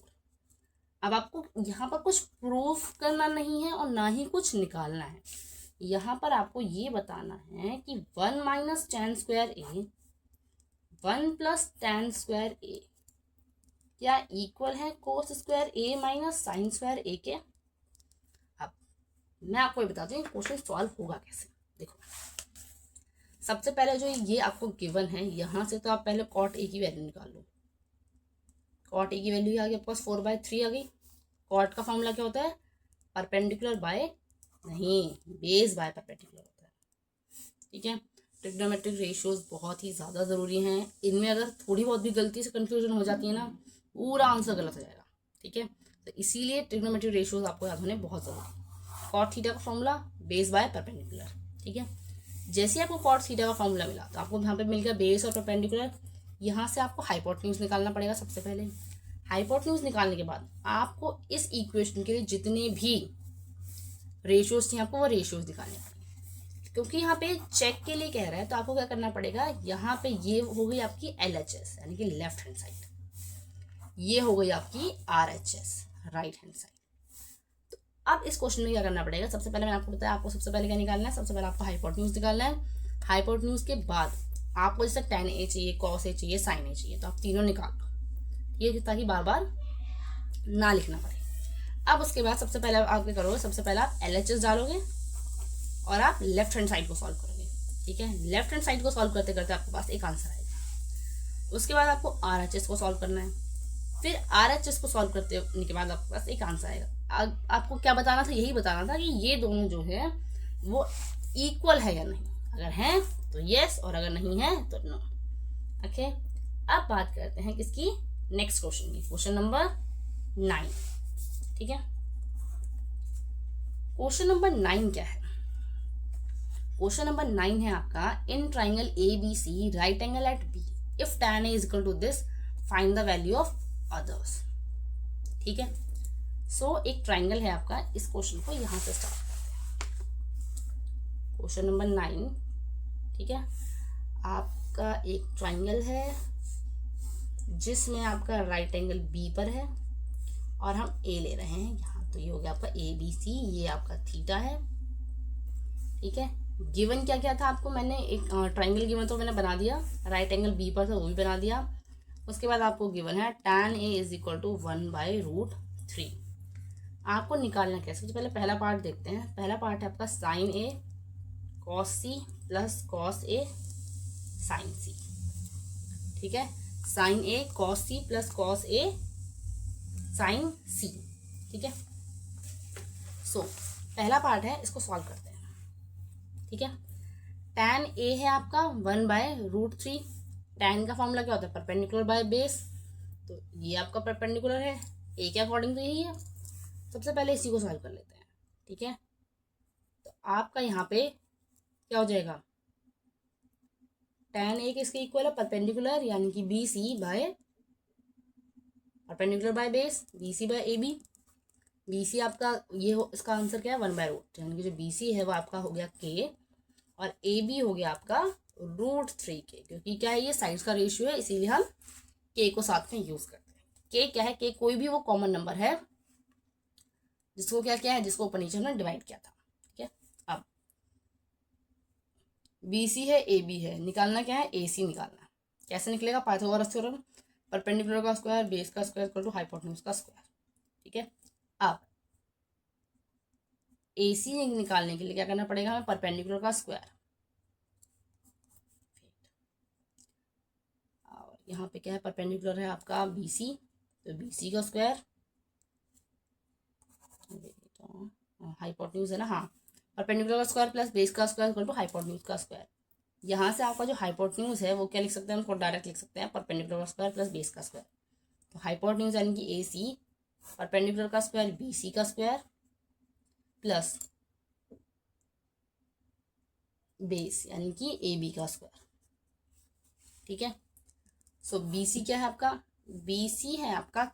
अब आपको यहाँ पर कुछ प्रूफ करना नहीं है और ना ही कुछ निकालना है। यहाँ पर आपको ये बताना है कि 1 minus tan square A 1 plus tan square A क्या इक्वल है cos square A minus sine square A के। अब मैं आपको ये बताती हूँ क्वेश्चन सॉल्व होगा कैसे। देखो, सबसे पहले जो ये आपको गिवन है, यहाँ से तो आप पहले cot A की वैल्यू निकाल लो। cot A की वैल्यू आ गई आपके पास 4/3 आ गई। cot का फॉर्मूला क्या होता है, परपेंडिकुलर बाय नहीं, बेस बाय परपेंडिकुलर होता है। ठीक है, ट्रिग्नोमेट्रिक रेशियोज बहुत ही ज़्यादा ज़रूरी हैं। इनमें अगर थोड़ी बहुत भी गलती से कंफ्यूजन हो जाती है ना, पूरा आंसर गलत हो जाएगा। ठीक है, तो इसीलिए ट्रिग्नोमेट्रिक रेशियोज आपको याद होने बहुत ज़रूरी है। cot थीटा का फॉर्मूला बेस बाय परपेंडिकुलर। ठीक है, जैसे आपको कॉट थीटा का फॉर्मूला मिला तो आपको यहाँ पे मिल गया बेस और परपेंडिकुलर। यहाँ से आपको हाइपोटेन्यूज निकालना पड़ेगा सबसे पहले। हाइपोटेन्यूज निकालने के बाद आपको इस इक्वेशन के लिए जितने भी रेशियोज थे आपको वो रेशियोज निकालने पड़ेंगे, क्योंकि यहाँ पे चेक के लिए कह रहा है तो आपको क्या करना पड़ेगा, यहाँ पे ये हो गई आपकी LHS यानी कि लेफ्ट हैंड साइड, ये हो गई आपकी RHS राइट हैंड साइड। तो अब इस क्वेश्चन में क्या करना पड़ेगा, सबसे पहले मैंने आपको बताया आपको सबसे पहले क्या निकालना है, सबसे पहले आपको हाइपोटेन्यूज निकालना है। हाइपोटेन्यूज के बाद आपको जैसे tan A चाहिए, cos A चाहिए, sin A चाहिए, तो आप तीनों निकाल लो, ये ताकि बार बार ना लिखना पड़े। अब उसके बाद सबसे पहले आप क्या करोगे, सबसे पहले आप LHS डालोगे और आप लेफ्ट हैंड साइड को सॉल्व करोगे। ठीक है, लेफ्ट हैंड साइड को सॉल्व करते करते आपके पास एक आंसर आएगा। उसके बाद आपको RHS को सॉल्व करना है, फिर RHS को सॉल्व करने के बाद आपके पास एक आंसर आएगा। आपको क्या बताना था, यही बताना था कि ये दोनों जो है वो इक्वल है या नहीं, अगर हैं तो यस और अगर नहीं है तो नो। ओके, अब बात करते हैं किसकी, नेक्स्ट क्वेश्चन की, क्वेश्चन नंबर 9। ठीक है, क्वेश्चन नंबर 9 क्या है, क्वेश्चन नंबर 9 है आपका, in triangle ABC right angle at B if tan A is equal to this find the value of others. ठीक है, सो एक ट्राइंगल है आपका, इस क्वेश्चन को यहां से स्टार्ट करते हैं। क्वेश्चन नंबर 9, ठीक है, आपका एक ट्राइंगल है जिसमें आपका राइट एंगल B पर है और हम A ले रहे हैं यहाँ, तो ये हो गया आपका ABC, ये आपका थीटा है। ठीक है, गिवन क्या क्या था आपको, मैंने एक ट्राइंगल गिवन तो मैंने बना दिया, राइट एंगल B पर था वो भी बना दिया। उसके बाद आपको गिवन है tan A is equal to 1/√3। आपको निकालना क्या, सबसे पहले पहला पार्ट देखते हैं। पहला पार्ट है आपका sin A cos C plus cos A sin C। ठीक है, sin A cos C plus cos A sin C। ठीक है, सो पहला पार्ट है, इसको सॉल्व करते हैं। ठीक है, tan A है आपका 1/√3। tan का फॉर्मूला क्या होता है, परपेंडिकुलर बाय बेस, तो ये आपका परपेंडिकुलर है A के अकॉर्डिंग, तो यही है। सबसे पहले इसी को सॉल्व कर लेते हैं। ठीक है, तो आपका यहाँ पे क्या हो जाएगा, tan A किसके इक्वल है, परपेंडिकुलर, यानी कि BC by perpendicular by base, BC by AB। BC आपका ये हो, इसका आंसर क्या है 1/√, यानी कि जो BC है वो आपका हो गया K और AB हो गया आपका √3 K, क्योंकि क्या है ये साइड्स का रेशियो है, इसीलिए हम K को साथ में यूज करते हैं। K क्या है, K कोई भी वो कॉमन नंबर है जिसको क्या क्या है, जिसको ऊपर नीचे हमने डिवाइड किया था। ठीक है, अब BC है AB है, निकालना क्या है, AC निकालना है। कैसे निकलेगा, पाइथागोरस थ्योरम, परपेंडिकुलर का स्क्वायर बेस का स्क्वायर इक्वल टू हाइपोटेन्यूज का स्क्वायर। ठीक है, अब AC निकालने के लिए क्या करना पड़ेगा हमें, परपेंडिकुलर का स्क्वायर, और यहाँ पे क्या है, परपेंडिकुलर है आपका BC, तो BC का स्क्वायर, हाइपोटेन्यूज है ना, हाँ, परपेंडिकुलर का स्क्वायर प्लस बेस का स्क्वायर इक्वल टू हाइपोटेन्यूज का स्क्वायर। यहाँ से आपका जो हाइपोटेन्यूज है वो क्या लिख सकते हैं, उसको डायरेक्ट लिख सकते हैं, परपेंडिकुलर का स्क्वायर प्लस बेस का स्क्वायर। तो हाइपोटेन्यूज यानी कि AC, परपेंडिकुलर का स्क्वायर BC का स्क्वायर प्लस बेस यानी कि AB का स्क्वायर। ठीक है, सो BC क्या है आपका, BC है आपका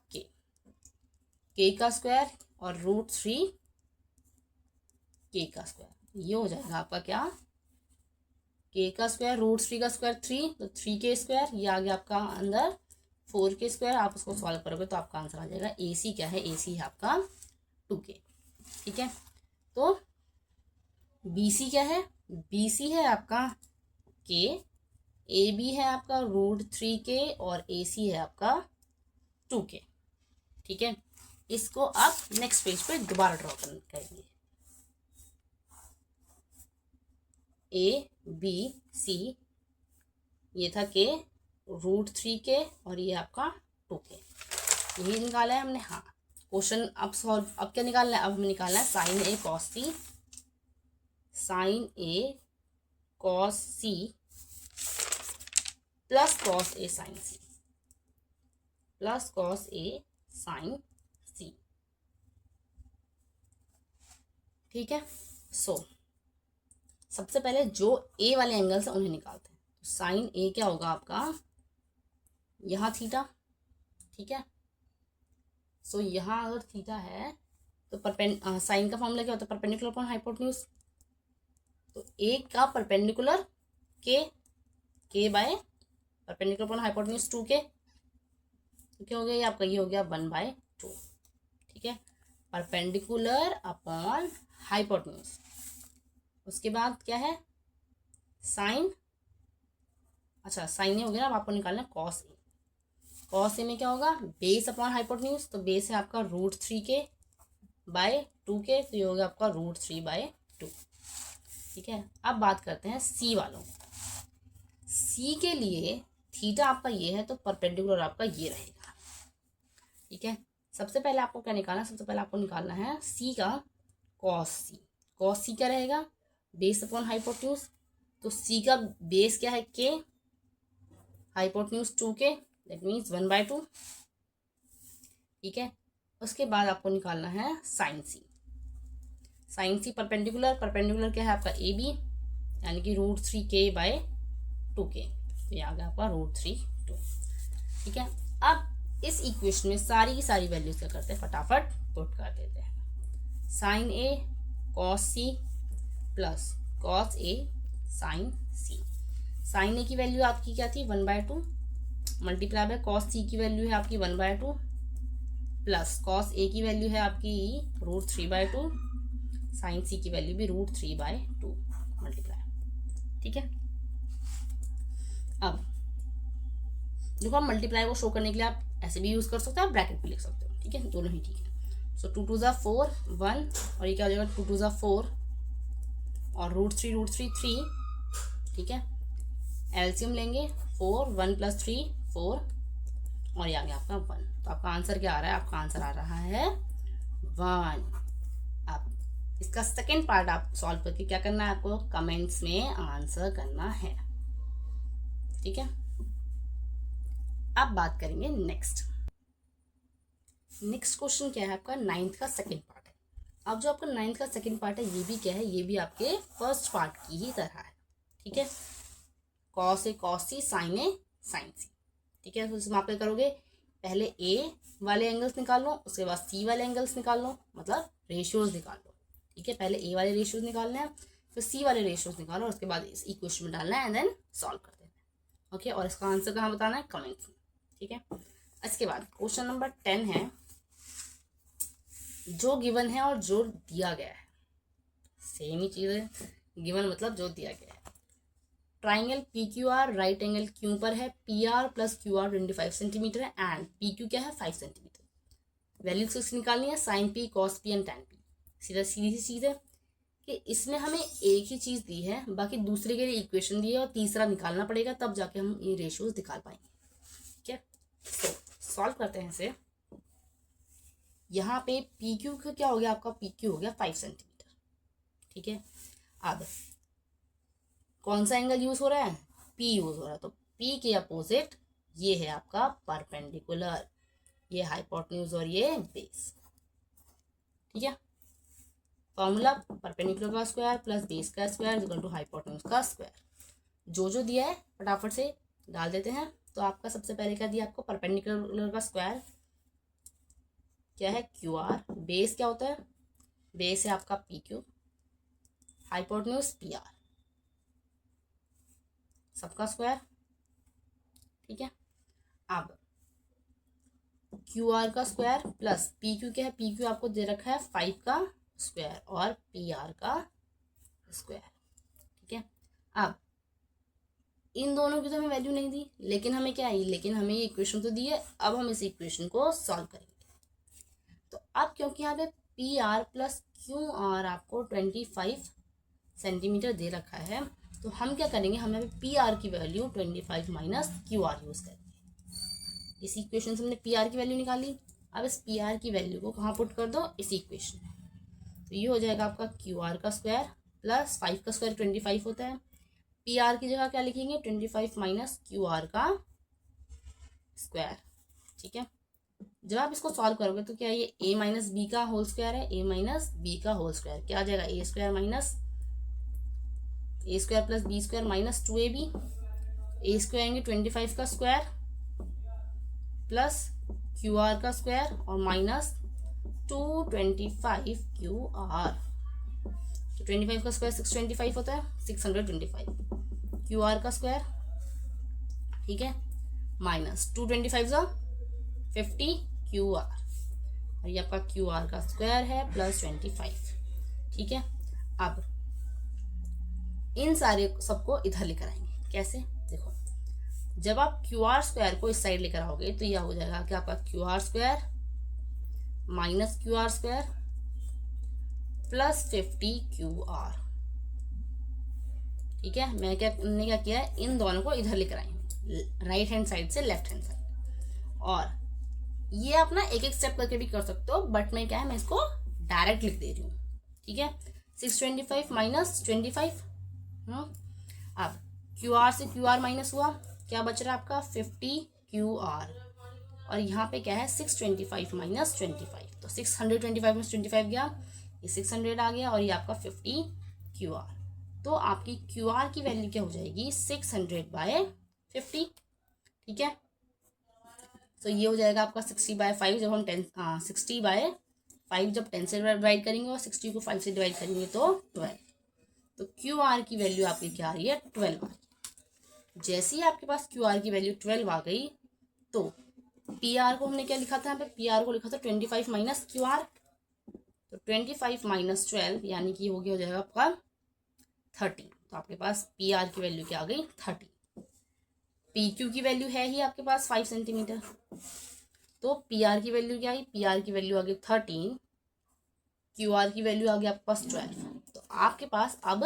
K का स्क्वायर और √3 K का स्क्वायर, ये हो जाएगा आपका क्या, K का स्क्वायर √3 का स्क्वायर 3, तो 3K स्क्वायर, ये आ गया आपका अंदर 4K स्क्वायर। आप उसको सॉल्व करोगे तो आपका आंसर आ जाएगा, AC क्या है, AC है आपका 2K। ठीक है, तो BC क्या है, BC है आपका K, AB है आपका √3K और AC है आपका 2K। ठीक है, इसको आप नेक्स्ट पेज पे दोबारा ड्रॉ करेंगे, ABC, ये था K, √3K और ये आपका 2K, यही निकाला है हमने। हाँ, क्वेश्चन अब सॉल्व, अब क्या निकालना है, अब हमें निकालना है sin A cos C, sin A cos C plus cos A sin C, plus cos A sin C। ठीक है, सो सबसे पहले जो ए वाले एंगल्स हैं उन्हें निकालते हैं। तो साइन ए क्या होगा आपका, यहाँ थीटा, ठीक है। सो यहाँ अगर थीटा है तो साइन का फॉर्मूला क्या होता है, परपेंडिकुलर अपॉन हाइपोटेन्यूज। तो ए का परपेंडिकुलर के by perpendicular upon hypotenuse 2k, तो क्या हो गया ये आपका, ये हो गया 1/2, ठीक है। परपेंडिकुलर अपॉन हाइपोटेन्यूज, उसके बाद क्या है साइन, अच्छा साइन ये हो गया, अब आपको निकालना है कॉस ए। कॉस ए में क्या होगा, बेस अपॉन हाइपोटेन्यूज, तो बेस है आपका √3k/2k, तो ये हो गया आपका √3/2, ठीक है। अब बात करते हैं सी वालों। सी के लिए थीटा आपका ये है तो परपेंडिकुलर आपका ये रहेगा, ठीक है। सबसे पहले आपको क्या निकालना है, सबसे पहले आपको निकालना है सी का कॉस सी। कॉस सी क्या रहेगा, बेस अपॉन हाइपोटेन्यूज, तो सी का बेस क्या है के, हाइपोटेन्यूज 2k, दैट मीन्स 1/2, ठीक है। उसके बाद आपको निकालना है साइन सी। साइन सी परपेंडिकुलर, परपेंडिकुलर क्या है आपका ए बी, यानी कि √3k/2k, तो ये आ गया आपका √3/2, ठीक है। अब इस इक्वेशन में सारी की सारी वैल्यूज क्या करते हैं, फटाफट पुट कर देते हैं। Sign A cos C plus cos A sign C. Sign ए की वैल्यू आपकी क्या थी 1/2, मल्टीप्लाई बाय कॉस सी की वैल्यू है आपकी 1/2, प्लस कॉस ए की वैल्यू है आपकी √3/2, साइन सी की वैल्यू भी √3/2 मल्टीप्लाई, ठीक है। अब देखो आप मल्टीप्लाई को शो करने के लिए आप ऐसे भी यूज कर सकते हो, आप ब्रैकेट भी लिख सकते हो, ठीक है, दोनों ही ठीक है। सो 2 2 4 1, और ये क्या हो जाएगा 2 2 4 और √3 3, ठीक है। एलसीएम लेंगे 4 1 + 3 4, और ये आ गया आपका 1, तो आपका आंसर क्या आ रहा है, आपका आंसर आ रहा है 1। अब इसका सेकेंड पार्ट आप सॉल्व करके क्या करना है, आपको कमेंट्स में आंसर करना है, ठीक है। अब बात करेंगे नेक्स्ट क्वेश्चन क्या है आपका, 9th का सेकेंड पार्ट है। अब जो आपका 9th का सेकेंड पार्ट है ये भी क्या है, ये भी आपके फर्स्ट पार्ट की ही तरह है, ठीक है। Cos A cos C, sign A sign सी, ठीक है। तो इसमें आप क्या करोगे, पहले ए वाले एंगल्स निकाल लो, उसके बाद सी वाले एंगल्स निकाल लो, मतलब रेशियोज निकाल लो, ठीक है। पहले ए वाले रेशियोज निकालने हैं, फिर सी वाले रेशियोज निकालो, और उसके बाद इस इक्वेशन में डालना है एंड देन सॉल्व कर देना है, ओके। और इसका आंसर कहाँ बताना है, कमेंट्स में, ठीक है। इसके बाद क्वेश्चन नंबर 10 है, जो गिवन है और जो दिया गया है, सेम ही चीज़ है, गिवन मतलब जो दिया गया है। Triangle P Q R right angle Q पर है, P R plus Q R 25 centimetre है, एंड पी क्यू क्या है 5 सेंटीमीटर। वैल्यूज किसकी निकालनी है, sine P cos P and tan P. सीधा सीधी सी चीज़ है कि इसमें हमें एक ही चीज़ दी है, बाकी दूसरे के लिए इक्वेशन दी है, और तीसरा निकालना पड़ेगा, तब जाके हम ये रेशियोज निकाल पाएंगे, ठीक है। तो सॉल्व करते हैं इसे। यहाँ पे पी क्यू का क्या हो गया, आपका पी क्यू हो गया 5 सेंटीमीटर, ठीक है। अब कौन सा एंगल यूज हो रहा है, पी यूज हो रहा है, तो पी के अपोजिट ये है आपका परपेंडिकुलर, ये हाइपोटेन्यूज और ये बेस, ठीक है। फॉर्मूला परपेंडिकुलर का स्क्वायर प्लस बेस का स्क्वायर इक्वल टू हाइपोटेन्यूज का स्क्वायर। जो दिया है फटाफट से डाल देते हैं। तो आपका सबसे पहले क्या दिया आपको, परपेंडिकुलर का स्क्वायर क्या है क्यू आर, बेस क्या होता है, बेस है आपका P Q, hypotenuse P R, सबका स्क्वायर, ठीक है। अब क्यू आर का स्क्वायर प्लस पी क्यू क्या है, पी क्यू आपको दे रखा है 5 का स्क्वायर और पी आर का स्क्वायर, ठीक है। अब इन दोनों की तो हमें वैल्यू नहीं दी, लेकिन हमें क्या आई, लेकिन हमें ये इक्वेशन तो दी है। अब हम इस इक्वेशन को सॉल्व करेंगे। तो अब क्योंकि यहाँ पे P R plus Q are आपको 25 सेंटीमीटर दे रखा है, तो हम क्या करेंगे, हम यहाँ पे पी आर की value 25 minus Q R use करेंगे। इस इक्वेशन से हमने पी आर की वैल्यू निकाली। अब इस पी आर की वैल्यू को कहाँ पुट कर दो, इस इक्वेशन में। तो ये हो जाएगा आपका क्यू आर का स्क्वायर प्लस 5 का स्क्वायर 25 होता है। पी आर की जगह क्या लिखेंगे, 25 माइनस क्यू आर का स्क्वायर, ठीक है। जब आप इसको सॉल्व करोगे तो क्या ये a माइनस बी का होल स्क्वायर है, a माइनस बी का होल स्क्वायर क्या आ जाएगा, a square minus A square plus B square minus 2ab, A square आएंगे 25 का स्क्वायर प्लस क्यू आर का स्क्वायर और माइनस 225 क्यू आर। तो 25 का स्क्वायर 625 होता है, 625 क्यू आर का स्क्वायर, ठीक है, माइनस 225 50 क्यू आर, और ये आपका क्यू आर का स्क्वायर है प्लस 25, ठीक है। अब इन सारे सबको इधर लेकर आएंगे, कैसे, देखो जब आप क्यू आर स्क्वायर को इस साइड लेकर आओगे तो यह हो जाएगा कि आपका Q are square minus Q R square plus 50 Q R, ठीक है। मैंने क्या किया है, इन दोनों को इधर लेकर आएंगे, राइट हैंड साइड से लेफ्ट हैंड साइड। और ये आप ना एक एक स्टेप करके भी कर सकते हो, बट मैं क्या है, मैं इसको डायरेक्ट लिख दे रही हूँ, ठीक है। 625 माइनस 25, अब क्यू आर से क्यू आर माइनस हुआ, क्या बच रहा है आपका 50 क्यू आर, और यहाँ पे क्या है 625 माइनस 25, तो 625 माइनस 25 गया, ये 600 आ गया, और ये आपका 50 क्यू आर। तो आपकी क्यू आर की वैल्यू क्या हो जाएगी 600/50, ठीक है। तो ये हो जाएगा आपका 60/5, जब हम 60/5 जब 10 से डिवाइड करेंगे और 60 को 5 से डिवाइड करेंगे तो 12। तो क्यू आर की वैल्यू आपकी क्या आ रही है 12। जैसे ही आपके पास क्यू आर की वैल्यू 12 आ गई तो पी आर को हमने क्या लिखा था, यहाँ पे पी आर को लिखा था 25 माइनस क्यू आर, तो 25 माइनस 12 यानी कि हो जाएगा आपका 30। तो आपके पास पी आर की वैल्यू क्या आ गई 30। पी क्यू की वैल्यू है ही आपके पास 5 सेंटीमीटर, तो पी आर की वैल्यू क्या आई, पी आर की वैल्यू आ गई 13, क्यू आर की वैल्यू आ गई आपके पास 12। तो आपके पास अब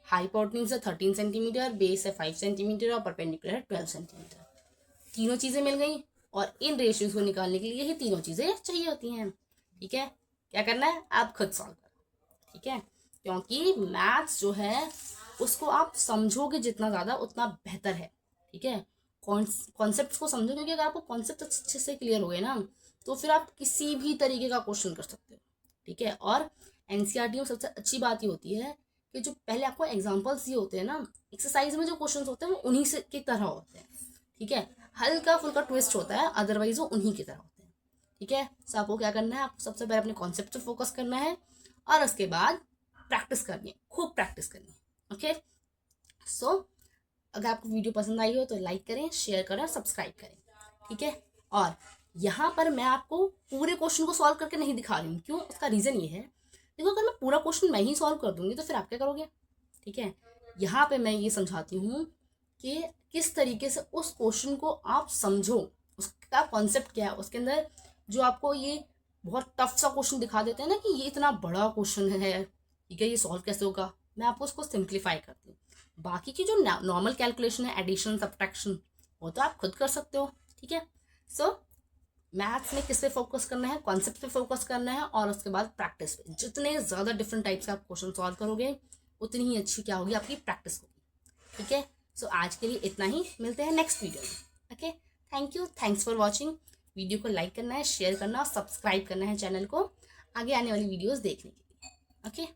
हाइपोटेन्यूज है 13 सेंटीमीटर, बेस है 5 सेंटीमीटर और परपेंडिकुलर है 12 सेंटीमीटर। तीनों चीज़ें मिल गई, और इन रेशियोज को निकालने के लिए ही तीनों चीज़ें चाहिए होती हैं, ठीक है। क्या करना है, आप खुद सॉल्व करो, ठीक है, क्योंकि मैथ्स जो है उसको आप समझोगे जितना ज़्यादा उतना बेहतर है, ठीक है। कॉन्सेप्ट को समझो, क्योंकि अगर आपको कॉन्सेप्ट अच्छे से क्लियर हो गए ना तो फिर आप किसी भी तरीके का क्वेश्चन कर सकते हो, ठीक है। और एनसीईआरटी में सबसे अच्छी बात ये होती है कि जो पहले आपको एग्जांपल्स ये होते हैं ना, एक्सरसाइज में जो क्वेश्चन होते हैं वो उन्हीं से की तरह होते हैं, ठीक है। हल्का फुल्का ट्विस्ट होता है, अदरवाइज वो उन्हीं की तरह होते हैं, ठीक है। सो आपको क्या करना है, आपको सबसे पहले अपने कॉन्सेप्ट पे फोकस करना है और उसके बाद प्रैक्टिस करनी है, खूब प्रैक्टिस करनी है, ओके। सो अगर आपको वीडियो पसंद आई हो तो लाइक करें, शेयर करें, सब्सक्राइब करें, ठीक है। और यहाँ पर मैं आपको पूरे क्वेश्चन को सॉल्व करके नहीं दिखा रही हूँ, क्यों, उसका रीज़न ये है, देखो अगर मैं पूरा क्वेश्चन मैं ही सॉल्व कर दूंगी तो फिर आप क्या करोगे, ठीक है। यहाँ पे मैं ये समझाती हूँ कि किस तरीके से उस क्वेश्चन को आप समझो, उसका कॉन्सेप्ट क्या है, उसके अंदर जो आपको ये बहुत टफ सा क्वेश्चन दिखा देते हैं ना कि ये इतना बड़ा क्वेश्चन है, ठीक है, ये सॉल्व कैसे होगा, मैं आपको उसको सिंप्लीफाई करती हूँ। बाकी की जो नॉर्मल कैलकुलेशन है, एडिशन सब्ट्रैक्शन, वो तो आप खुद कर सकते हो, ठीक है। सो मैथ्स में किस पे फोकस करना है, कॉन्सेप्ट पे फोकस करना है, और उसके बाद प्रैक्टिस पे। जितने ज़्यादा डिफरेंट टाइप्स के आप क्वेश्चन सॉल्व करोगे उतनी ही अच्छी क्या होगी, आपकी प्रैक्टिस होगी, ठीक है। सो आज के लिए इतना ही, मिलते हैं नेक्स्ट वीडियो में, okay. Thank you, thanks for watching. Video को लाइक करना है, शेयर करना और सब्सक्राइब करना है चैनल को आगे आने वाली वीडियोज़ देखने के लिए, ओके।